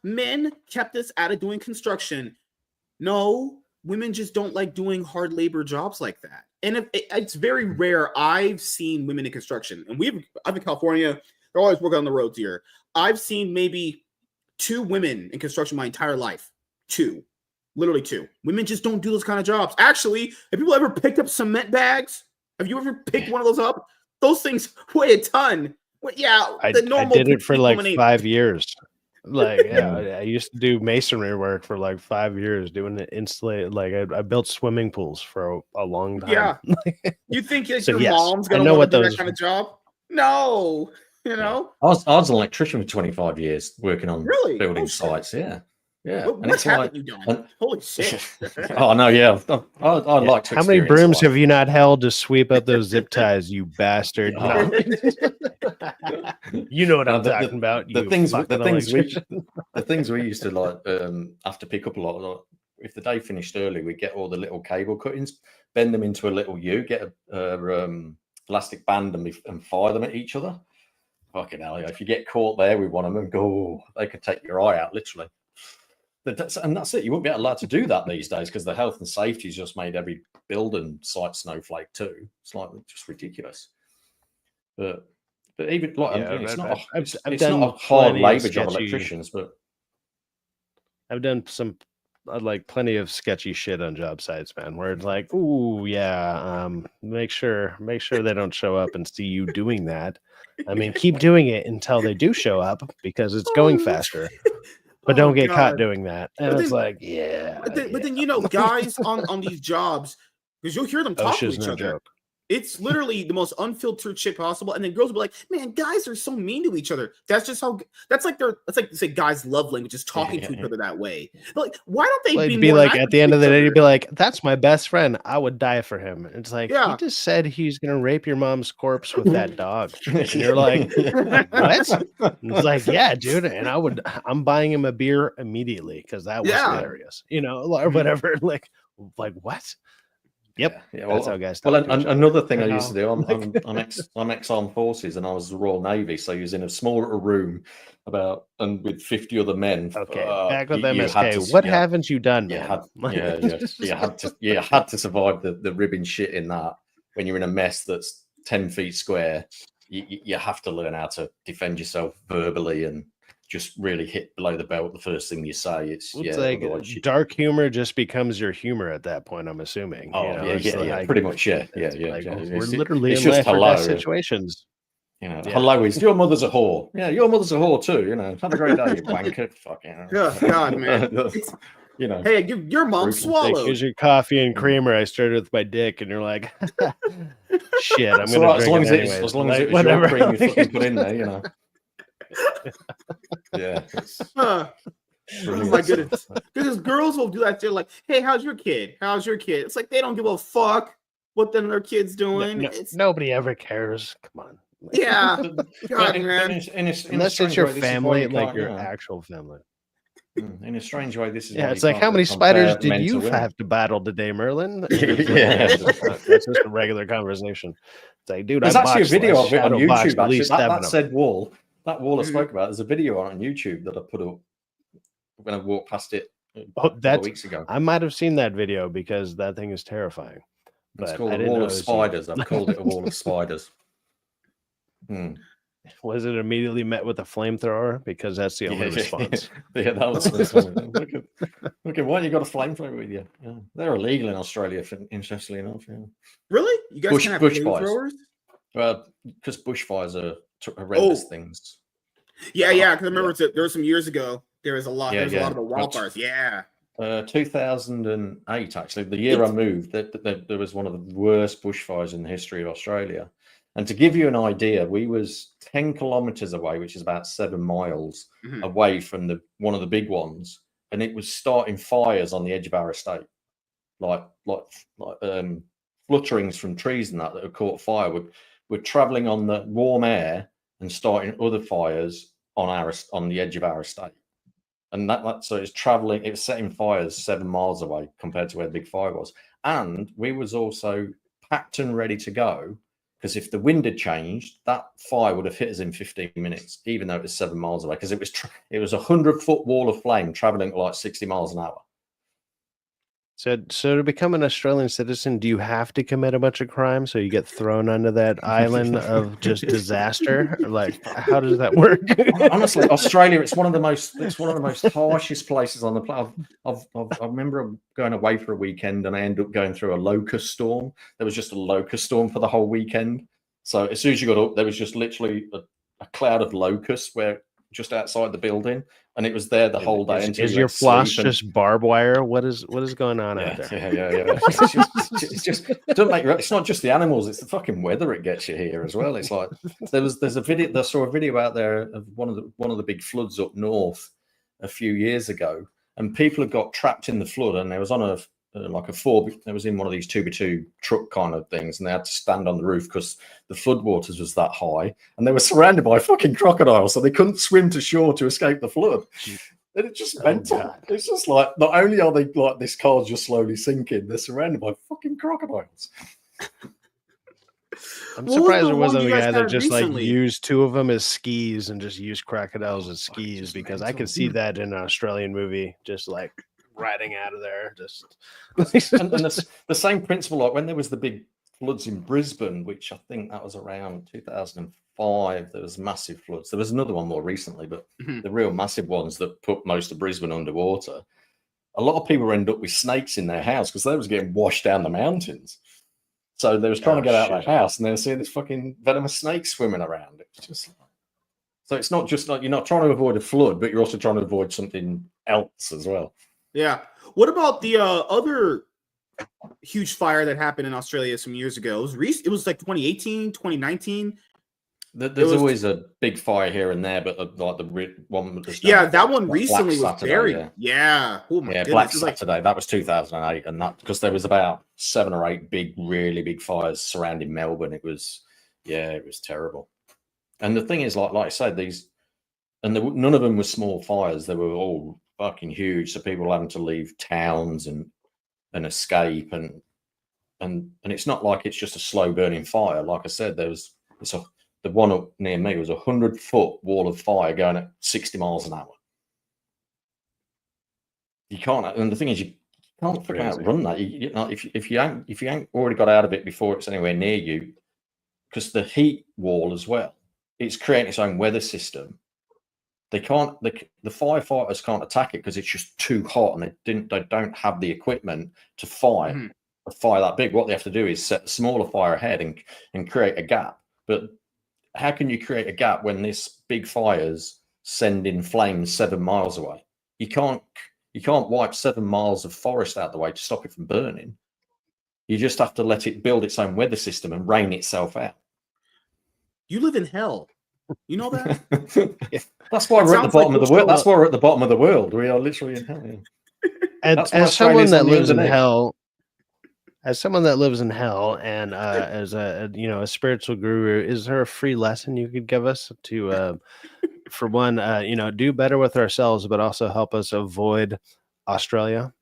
men kept us out of doing construction. No, women just don't like doing hard labor jobs like that. And it's very rare. I've seen women in construction, and I'm in California. They're always working on the roads here. I've seen maybe 2 women in construction my entire life. 2. Literally 2. Women just don't do those kind of jobs. Actually, have people ever picked up cement bags? Have you ever picked one of those up? Those things weigh a ton. Well, I did it for like 5 years. Like, I used to do masonry work for like 5 years, doing it installate. Like, I built swimming pools for a long time. Yeah. You think your mom's gonna want to do that kind of job? No. I was an electrician for 25 years, working on building sites. Yeah. What haven't you done? Holy shit! Oh no, yeah. I'd like to. How many brooms have you not held to sweep up those zip ties, you bastard? You know what I'm talking about. The things we used to like have to pick up a lot. Like, if the day finished early, we'd get all the little cable cuttings, bend them into a little U, get a elastic band, and fire them at each other. Fucking hell! If you get caught there with one of them, they could take your eye out, literally. and that's it. You wouldn't be allowed to do that these days because the health and safety has just made every building site snowflake too. It's like just ridiculous. But even like it's not a hard labor job, electricians, but I've done some like plenty of sketchy shit on job sites, man, where it's like, ooh, yeah, make sure they don't show up and see you doing that. I mean, keep doing it until they do show up because it's going faster. But don't get caught doing that. And it's like, yeah. But then you know, guys on these jobs, because you'll hear them talk to each other. Joke. It's literally the most unfiltered shit possible. And then girls will be like, man, guys are so mean to each other. That's just how, that's like say guys love language, just talking to each other that way. Like, why don't they be like, at the end of the day, you'd be like, that's my best friend. I would die for him. It's like, he just said he's going to rape your mom's corpse with that dog. And you're like, what? It's like, yeah, dude. And I'm buying him a beer immediately because that was hilarious, you know, or whatever. Like what? Yep. Yeah. Well, that's how guys. Well, another thing I used to do. I'm ex-armed forces, and I was the Royal Navy, so he was in a small little room with 50 other men. Okay, back with MSK. What haven't you done, man? You had to survive the ribbing shit in that. When you're in a mess that's 10 feet square, you have to learn how to defend yourself verbally and just really hit below the belt the first thing you say. It's like dark humor just becomes your humor at that point, I'm assuming. Oh, pretty much, yeah. We're literally in life or death situations. You know, hello is your mother's a whore. Yeah, your mother's a whore too. You know, have a great day, you wanker. Fucking. Oh God, man. You know, hey, your mom swallowed. Like, here's your coffee and creamer. I started with my dick, and you're like, shit. I'm gonna drink it anyways. As long as it's your cream you fucking put in there, you know. Yeah. Oh my goodness. Because girls will do that. They're like, hey, how's your kid? It's like they don't give a fuck what their kid's doing. Nobody ever cares. Come on. Yeah. God, man. Unless it's your family, like your actual family. In a strange way, this is it's like, how many spiders did you have to battle today, Merlin? That's just a regular conversation. It's like, dude, there's actually a video of it on YouTube. Actually, that said wall. That wall I spoke about, there's a video on YouTube that I put up when I walked past it a couple weeks ago. I might have seen that video because that thing is terrifying. It's called a wall of spiders. I've called it a wall of spiders. Was it immediately met with a flamethrower? Because that's the only response. Yeah, that was the response. Look at why you got a flamethrower with you. Yeah. They're illegal in Australia, interestingly enough. Yeah. Really? You guys can have flamethrowers? Well, because bushfires are horrendous things. Yeah. Because I remember there was some years ago. There was a lot. There was a lot of the wildfires. Yeah. 2008, actually, the year I moved, there was one of the worst bushfires in the history of Australia. And to give you an idea, we was 10 kilometers away, which is about 7 miles away from one of the big ones, and it was starting fires on the edge of our estate, like flutterings from trees and that had caught fire. We're traveling on the warm air and starting other fires on the edge of our estate. And so it's traveling, it was setting fires 7 miles away compared to where the big fire was. And we was also packed and ready to go, because if the wind had changed, that fire would have hit us in 15 minutes, even though it was 7 miles away, because it was a 100-foot wall of flame traveling at like 60 miles an hour. So to become an Australian citizen, do you have to commit a bunch of crimes so you get thrown onto that island of just disaster? Like, how does that work? Honestly, Australia, it's one of the most harshest places on the planet. I remember going away for a weekend and I ended up going through a locust storm. There was just a locust storm for the whole weekend. So as soon as you got up, there was just literally a cloud of locusts just outside the building, and it was there the whole day. Is your floss just barbed wire? What is going on out there? Yeah. It's not just the animals; it's the fucking weather it gets you here as well. It's like there's a video. I saw a video out there of one of the big floods up north a few years ago, and people had got trapped in the flood, and there was on there was in one of these 2x2 truck kind of things, and they had to stand on the roof because the floodwaters was that high, and they were surrounded by fucking crocodiles, so they couldn't swim to shore to escape the flood. And it just mental. It's just like, not only are they like, this car's just slowly sinking, they're surrounded by fucking crocodiles. I'm What was surprised the there one wasn't you a guys guy that had just like recently? used 2 of them as skis and just used crocodiles as skis, just because I mental. could see that in an Australian movie, just like riding out of there. Just and the same principle, like when there was the big floods in Brisbane, which I think that was around 2005. There was massive floods. There was another one more recently, but the real massive ones that put most of Brisbane underwater. A lot of people end up with snakes in their house because they was getting washed down the mountains. So they was trying to get out of their house, and they were seeing this fucking venomous snake swimming around. It's just so it's not just like you're not trying to avoid a flood, but you're also trying to avoid something else as well. Yeah. What about the other huge fire that happened in Australia some years ago? It was like 2018, 2019. There's always a big fire here and there, but like the one that that one recently was very Oh my goodness. Black Saturday. That was 2008, and that because there was about 7 or 8 really big fires surrounding Melbourne. It was terrible. And the thing is, like I said, none of them were small fires. They were all fucking huge. So people having to leave towns and escape, and it's not like it's just a slow burning fire. Like I said, the one up near me was 100-foot wall of fire going at 60 miles an hour. You can't, and the thing is, you can't freaking outrun that. You know, if you ain't already got out of it before it's anywhere near you, because the heat wall as well, it's creating its own weather system. They can't, the firefighters can't attack it because it's just too hot, and they don't have the equipment to fight a fire that big. What they have to do is set a smaller fire ahead and create a gap. But how can you create a gap when this big fire's sending flames 7 miles away? You can't wipe 7 miles of forest out the way to stop it from burning. You just have to let it build its own weather system and rain itself out. You live in hell. You know that? That's why we're at the bottom of the world. That's why we're at the bottom of the world. We are literally in hell. Yeah. And as someone that lives in hell, as someone that lives in hell, and as a spiritual guru, is there a free lesson you could give us to, for one, do better with ourselves, but also help us avoid Australia?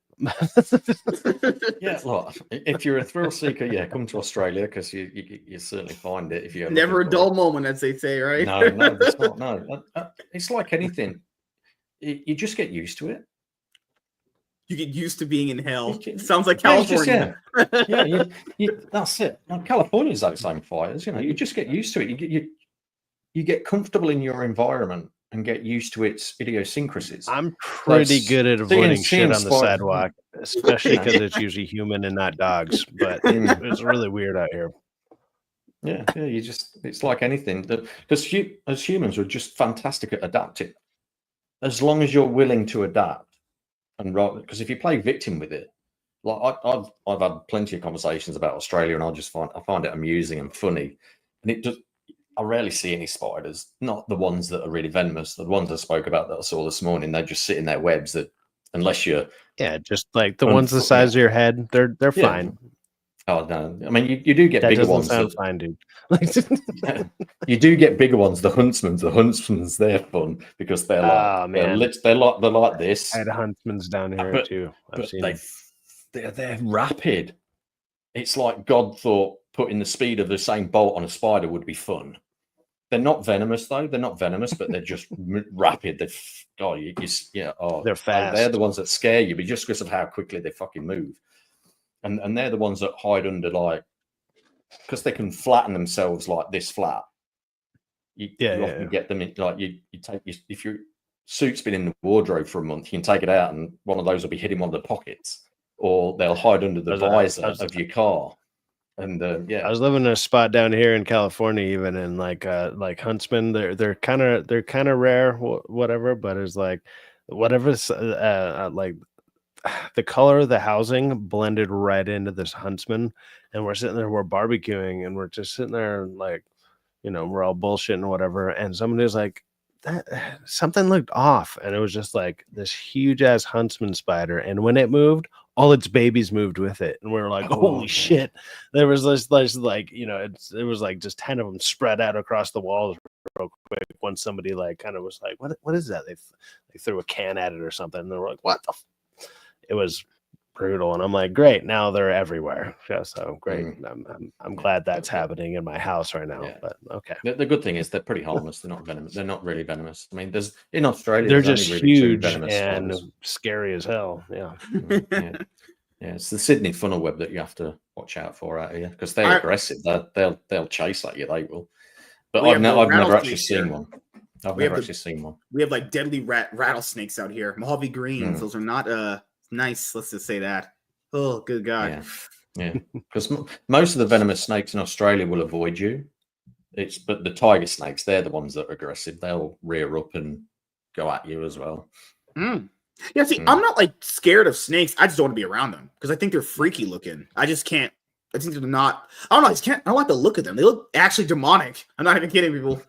Yeah, look, if you're a thrill seeker, come to Australia, because you certainly find it. If you never a dull moment, as they say, right? No, it's not. No, it's like anything. You just get used to it. You get used to being in hell. Sounds like California. That's it. Like California's those same fires. You just get used to it. You get comfortable in your environment and get used to its idiosyncrasies. I'm pretty good at avoiding shit on the sidewalk, especially because it's usually human and not dogs. But it's really weird out here. Yeah. It's like anything. Because as humans, we're just fantastic at adapting. As long as you're willing to adapt. And because if you play victim with it, like I've had plenty of conversations about Australia, and I find it amusing and funny, and I rarely see any spiders, not the ones that are really venomous. The ones I spoke about that I saw this morning, they just sit in their webs. That unless you're just like the ones the size of your head, they're fine. Oh no! I mean, you do get bigger ones. Sound fine, dude. You do get bigger ones. The huntsmans, they're fun because they're like they're like this. I had huntsmans down here too. I've seen they're rapid. It's like God thought putting the speed of the same bolt on a spider would be fun. They're not venomous though. They're not venomous, but they're just rapid. They're fast. They're the ones that scare you, but just because of how quickly they fucking move. And they're the ones that hide under, like, because they can flatten themselves like this flat. You often get them in, like you take if your suit's been in the wardrobe for a month, you can take it out and one of those will be hidden in one of the pockets, or they'll hide under the visor of your car. And I was living in a spot down here in California, even, and like huntsmen, they're kind of rare, whatever. But it's like whatever's like. The color of the housing blended right into this huntsman, and we're sitting there, we're barbecuing, and we're just sitting there like, we're all bullshitting or whatever. And somebody was like, that something looked off, and it was just like this huge ass huntsman spider. And when it moved, all its babies moved with it, and we were like, holy shit! There was this like it was like just 10 of them spread out across the walls real quick. When somebody like kind of was like, what is that? They threw a can at it or something, and they were like, what the. It was brutal. And I'm like, great, now they're everywhere. Yeah, so great. I'm glad that's happening in my house right now. But okay. The good thing is they're pretty harmless. They're not venomous. They're not really venomous. I mean, there's in Australia, they're there's just only really huge 2 venomous and spiders. scary as hell. Yeah. Yeah, it's the Sydney funnel web that you have to watch out for out here because they're aggressive. They'll chase at you. They will. But I've never actually seen one. I've never actually seen one. We have like deadly rattlesnakes out here. Mojave greens. Those are not nice. Let's just say that. Oh, good God. Yeah. Because most of the venomous snakes in Australia will avoid you. But the tiger snakes, they're the ones that are aggressive. They'll rear up and go at you as well. Yeah, see, I'm not like scared of snakes. I just don't want to be around them because I think they're freaky looking. I just can't. I think they're not. I don't know. I don't like the look of them. They look actually demonic. I'm not even kidding, people.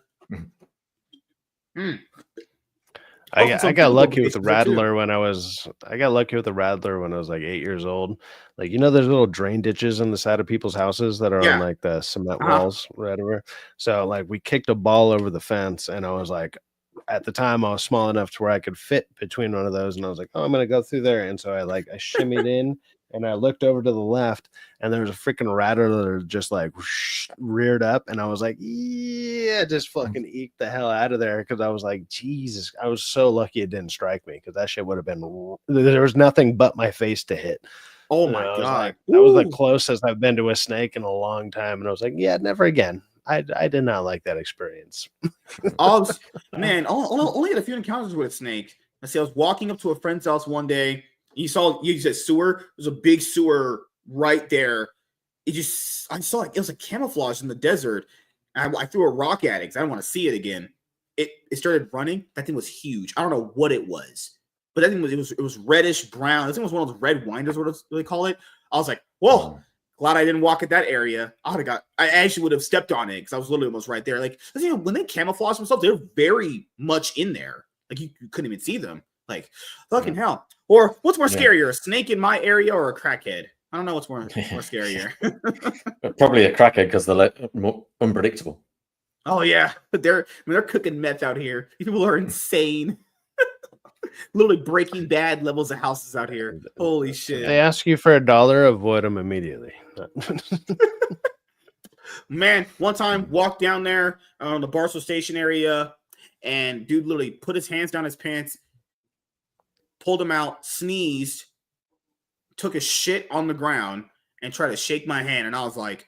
I got lucky with the rattler when I was. I got lucky with the rattler when I was like 8 years old. Like, you know, there's little drain ditches on the side of people's houses that are on like the cement walls, whatever. So like we kicked a ball over the fence, and I was like, at the time I was small enough to where I could fit between one of those, and I was like, oh, I'm gonna go through there. And so I shimmied in, and I looked over to the left, and there was a freaking rattler just like whoosh, reared up, and I was like, yeah, just fucking eked the hell out of there, because I was like, Jesus, I was so lucky it didn't strike me, because that shit would have been, there was nothing but my face to hit. Oh my God. That was the closest I've been to a snake in a long time, and I was like, yeah, never again. I did not like that experience. Only had a few encounters with a snake. I was walking up to a friend's house one day. You said sewer. There's a big sewer right there. I saw it was like camouflage in the desert. And I threw a rock at it because I didn't want to see it again. It started running. That thing was huge. I don't know what it was, but that thing was reddish brown. That thing was one of those red winders, what they call it. I was like, whoa. Glad I didn't walk at that area. I actually would have stepped on it because I was literally almost right there. Like, you know, when they camouflage themselves, they're very much in there. Like, you couldn't even see them. Like, fucking hell. Or what's more scarier, a snake in my area or a crackhead? I don't know what's more scarier. Probably a crackhead because they're more unpredictable. Oh yeah, they're cooking meth out here. These people are insane. Literally Breaking Bad levels of houses out here. Holy shit! They ask you for $1, avoid them immediately. Man, one time walked down there on the Barstow Station area, and dude literally put his hands down his pants, pulled them out, sneezed, took a shit on the ground, and tried to shake my hand, and I was like,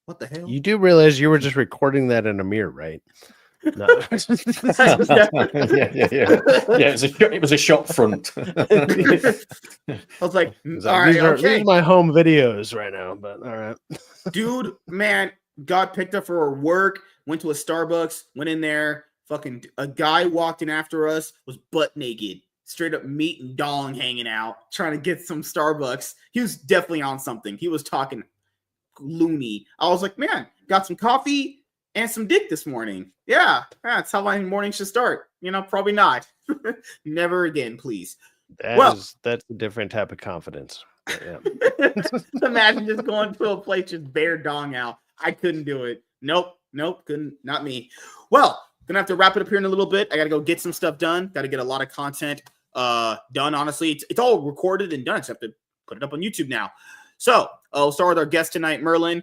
"What the hell?" You do realize you were just recording that in a mirror, right? No. Yeah. It was a shot front. I was like, these are my home videos right now, but all right. Dude, man, got picked up for work, went to a Starbucks, went in there, fucking a guy walked in after us, was butt naked, straight up meat and dong hanging out, trying to get some Starbucks. He was definitely on something. He was talking loony. I was like, man, got some coffee and some dick this morning. Yeah, that's how my morning should start. You know, probably not. Never again, please. That's a different type of confidence. Yeah. Imagine just going to a place just bare dong out. I couldn't do it. Nope, couldn't. Not me. Well, gonna have to wrap it up here in a little bit. I gotta go get some stuff done. Got to get a lot of content done. Honestly, it's all recorded and done. So I have to put it up on YouTube now. So I'll start with our guest tonight, Merlin.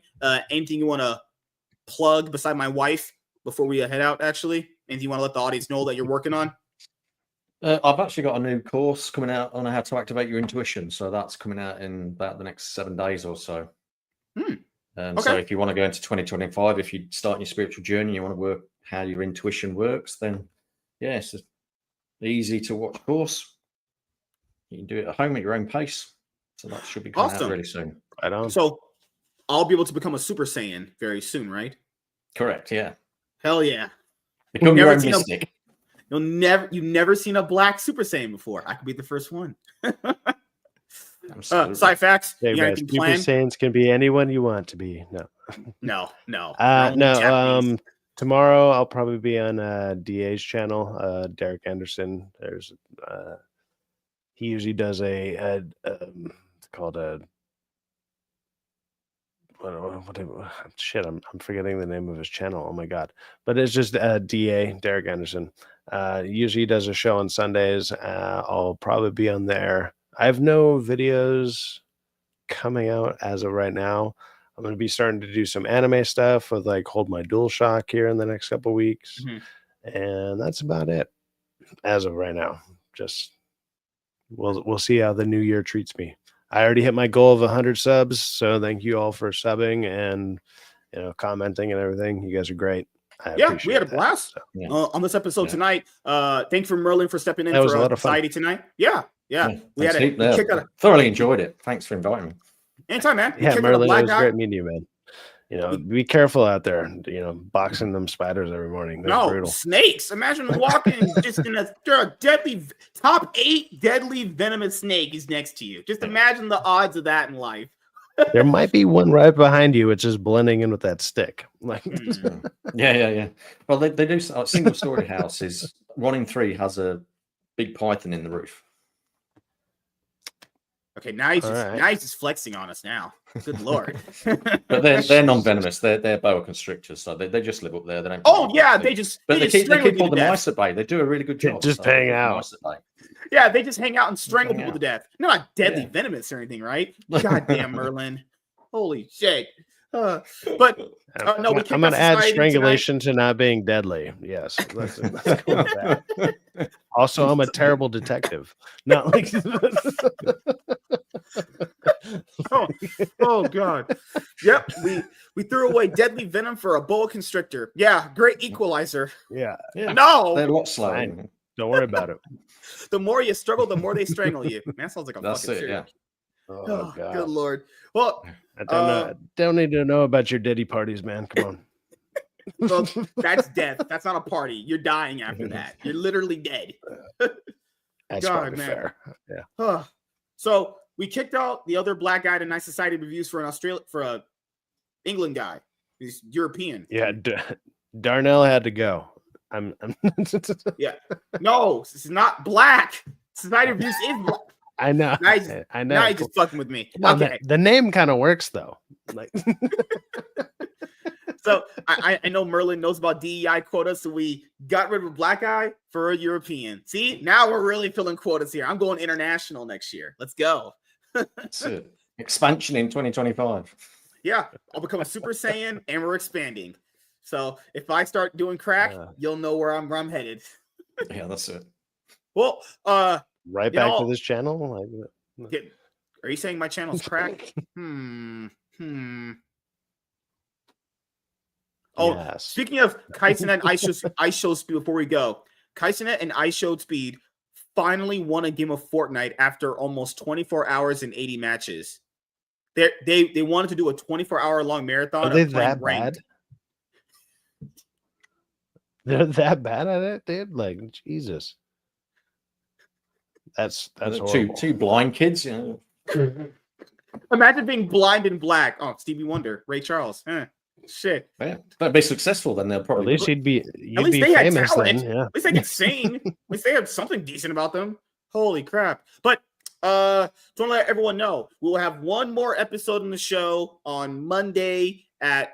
Anything you want to plug beside my wife before we head out? Actually, anything you want to let the audience know that you're working on? I've actually got a new course coming out on how to activate your intuition. So that's coming out in about the next 7 days or so. So if you want to go into 2025, if you start your spiritual journey, you want to work how your intuition works, then it's an easy to watch course. You can do it at home at your own pace. So that should be coming out really soon. Right on. So I'll be able to become a Super Saiyan very soon, right? Correct. Yeah. Hell yeah. Become your own mystic. You've never seen a black Super Saiyan before. I could be the first one. Sci-Fax, you got anything planned? Super Saiyans can be anyone you want to be. No. Tomorrow I'll probably be on DA's channel, Derek Anderson. There's he usually does it's called a shit. I'm forgetting the name of his channel. Oh my god! But it's just DA Derek Anderson. Usually does a show on Sundays. I'll probably be on there I have no videos coming out as of right now. I'm going to be starting to do some anime stuff with like Hold My DualShock here in the next couple of weeks. And that's about it as of right now. Just we'll see how the new year treats me. I already hit my goal of 100 subs, so thank you all for subbing and commenting and everything. You guys are great. We had a blast on this episode tonight. Thanks for Merlin for stepping in for Society tonight. Yeah. We had a thoroughly enjoyed it. Thanks for inviting me. Anytime, man. Yeah, Merlin, it was great meeting you, man. Be careful out there, boxing them spiders every morning. They're brutal. Snakes. Imagine walking just in a deadly top 8 deadly venomous snake is next to you. Just imagine the odds of that in life. There might be one right behind you, which is blending in with that stick. Yeah. Well, they do single story houses. 1 in 3 has a big python in the roof. Okay, now he's just flexing on us now. Good lord. But they're non-venomous. They're boa constrictors, so they just live up there. They don't. They keep all the mice at bay. They do a really good job. Just hang out. Yeah, they just hang out and strangle people to death. No, not deadly venomous or anything, right? Goddamn, Merlin. Holy shit. No, I'm going to add strangulation to not being deadly. Yes. Let's go with that. Also, I'm a terrible detective. Not like. oh God. Yep. We threw away deadly venom for a boa constrictor. Yeah, great equalizer. Yeah. No. They're a lot slower. Don't worry about it. The more you struggle, the more they strangle you. Man, that sounds like a fucking serial. Yeah. Oh, God. Good lord. Well, I don't need to know about your daddy parties, man. Come on. Well, that's death. That's not a party. You're dying after that. You're literally dead. That's God, man. Fair. Yeah. So we kicked out the other black guy to Nice Society reviews for a England guy. He's European. Yeah, Darnell had to go. Yeah. No, this is not black. Society reviews is black. I know. I know. Now you're just fucking with me. Well, okay. The name kind of works though. Like. So I know Merlin knows about DEI quotas, so we got rid of a black guy for a European. See, now we're really filling quotas here. I'm going international next year. Let's go. That's it. Expansion in 2025. Yeah, I'll become a Super Saiyan, and we're expanding. So if I start doing crack, you'll know where I'm headed. Yeah, that's it. Well, right back to this channel. Are you saying my channel's crack? Oh, yes. Speaking of Kaisenet and Ice Show Speed, before we go, Kaisenet and Ice Show Speed finally won a game of Fortnite after almost 24 hours and 80 matches. They wanted to do a 24-hour long marathon. Are they that bad? They're that bad at it, dude? Like, Jesus. That's horrible. Two blind kids, Imagine being blind and black. Oh, Stevie Wonder, Ray Charles. Shit. Yeah, but be successful, then they'll probably. At least you'd be famous then. Yeah. At least they can sing. At least they have something decent about them. Holy crap! But just want to let everyone know we'll have one more episode in the show on Monday at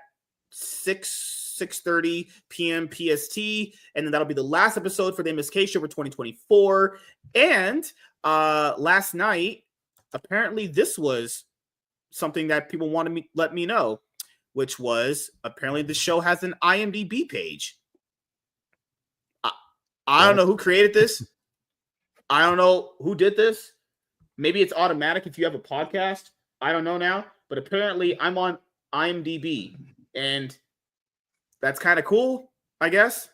6:30 p.m. PST, and then that'll be the last episode for the MSK show for 2024. And last night, apparently, this was something that people wanted me let me know. Which was apparently the show has an IMDb page. I don't know who created this. I don't know who did this. Maybe it's automatic if you have a podcast. I don't know now. But apparently I'm on IMDb. And that's kind of cool, I guess.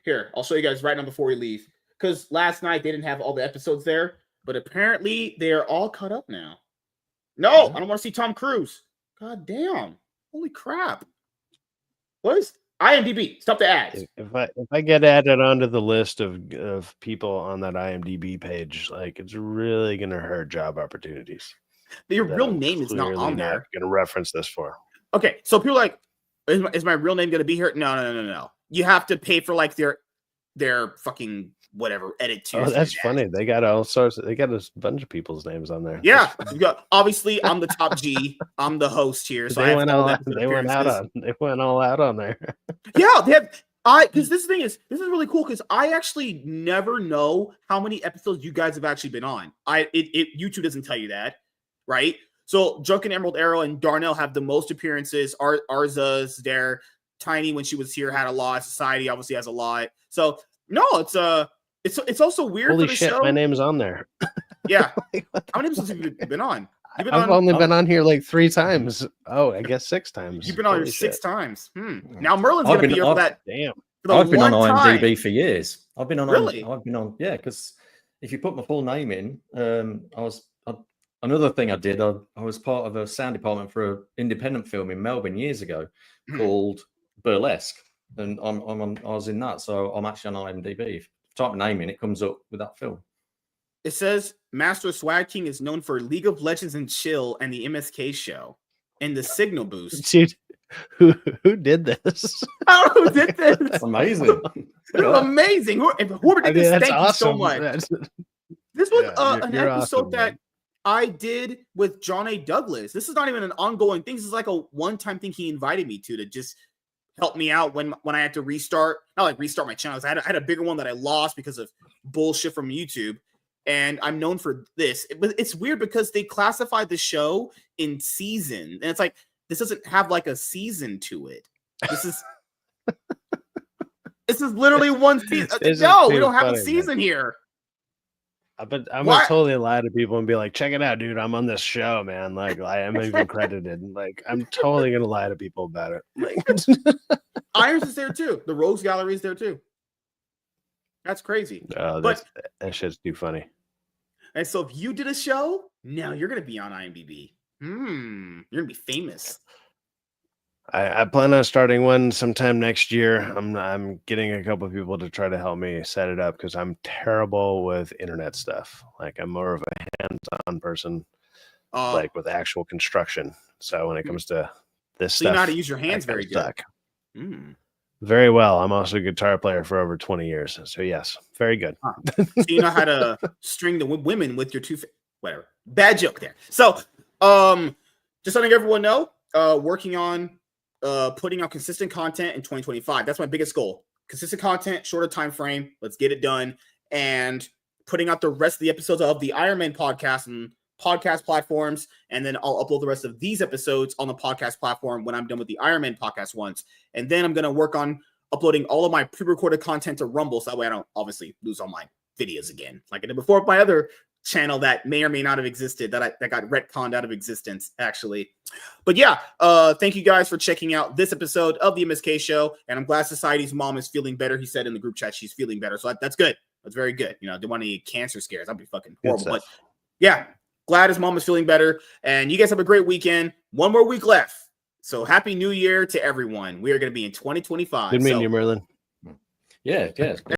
Here, I'll show you guys right now before we leave. Because last night they didn't have all the episodes there. But apparently they're all caught up now. No, I don't want to see Tom Cruise. God damn. Holy crap. What is IMDb? Stop the ads. If I get added onto the list of people on that IMDb page, like it's really gonna hurt job opportunities. Your real name is not on there. Gonna reference this for. Okay, so people are like, is my real name gonna be here? No. You have to pay for like their fucking whatever edit too. Oh, that's funny. They got all sorts. They got a bunch of people's names on there. Yeah, obviously I'm the top G. I'm the host here. So they went all out on there. Yeah, they have Because this is really cool because I actually never know how many episodes you guys have actually been on. YouTube doesn't tell you that, right? So Drunken Emerald Arrow and Darnell have the most appearances. Arza's there. Tiny, when she was here, had a lot. Society obviously has a lot. So no, it's also weird. Holy for the shit, show. my name's on there. Yeah. How many episodes have you been on? I've only been on here like 3 times. Oh, I guess 6 times. You've been on here 6 times. Now Merlin's gonna be here for that. Damn. I've been on IMDb for years. I've been on. Really? I've been on. Yeah, because if you put my full name in, another thing I did. I was part of a sound department for an independent film in Melbourne years ago called Burlesque, and I was in that, so I'm actually on IMDb. If you type my name in, it comes up with that film. It says Master Swag King is known for League of Legends and Chill and the MSK show and the Signal Boost. Dude, who did this? I don't know who did this. That's amazing. This is amazing. Whoever did this, thank you so much. This was an episode awesome, that I did with John A. Douglas. This is not even an ongoing thing. This is like a one-time thing he invited me to just help me out when I had to restart my channels. I had a bigger one that I lost because of bullshit from YouTube. And I'm known for this. It's weird because they classify the show in season. And it's like, this doesn't have like a season to it. This is literally one season. No, we don't have a season here. But I'm gonna totally lie to people and be like, check it out, dude. I'm on this show, man. Like, I am even credited. Like, I'm totally gonna lie to people about it. Like, Irons is there too. The Rogues Gallery is there too. That's crazy. But that shit's too funny. And so if you did a show, now you're gonna be on IMDb. You're gonna be famous. I plan on starting one sometime next year. I'm getting a couple of people to try to help me set it up because I'm terrible with internet stuff. Like, I'm more of a hands-on person, like with actual construction. So when it comes to this stuff, you know how to use your hands very good. Very well. I'm also a guitar player for over 20 years. So yes, very good. So you know how to string the women with your whatever. Bad joke there. So just letting everyone know, working on putting out consistent content in 2025. That's my biggest goal. Consistent content, shorter time frame. Let's get it done. And putting out the rest of the episodes of the Iron Man podcast and podcast platforms. And then I'll upload the rest of these episodes on the podcast platform when I'm done with the Iron Man podcast ones. And then I'm going to work on uploading all of my pre-recorded content to Rumble. So that way I don't obviously lose all my videos again. Like I did before with my other channel that may or may not have existed that got retconned out of existence, actually. But yeah, thank you guys for checking out this episode of the MSK show. And I'm glad Society's mom is feeling better. He said in the group chat she's feeling better. So that's good. That's very good. You know, don't want any cancer scares. That'd be fucking horrible. But yeah, glad his mom is feeling better. And you guys have a great weekend. One more week left. So happy New Year to everyone. We are going to be in 2025. Good meeting you, Merlin. Yeah.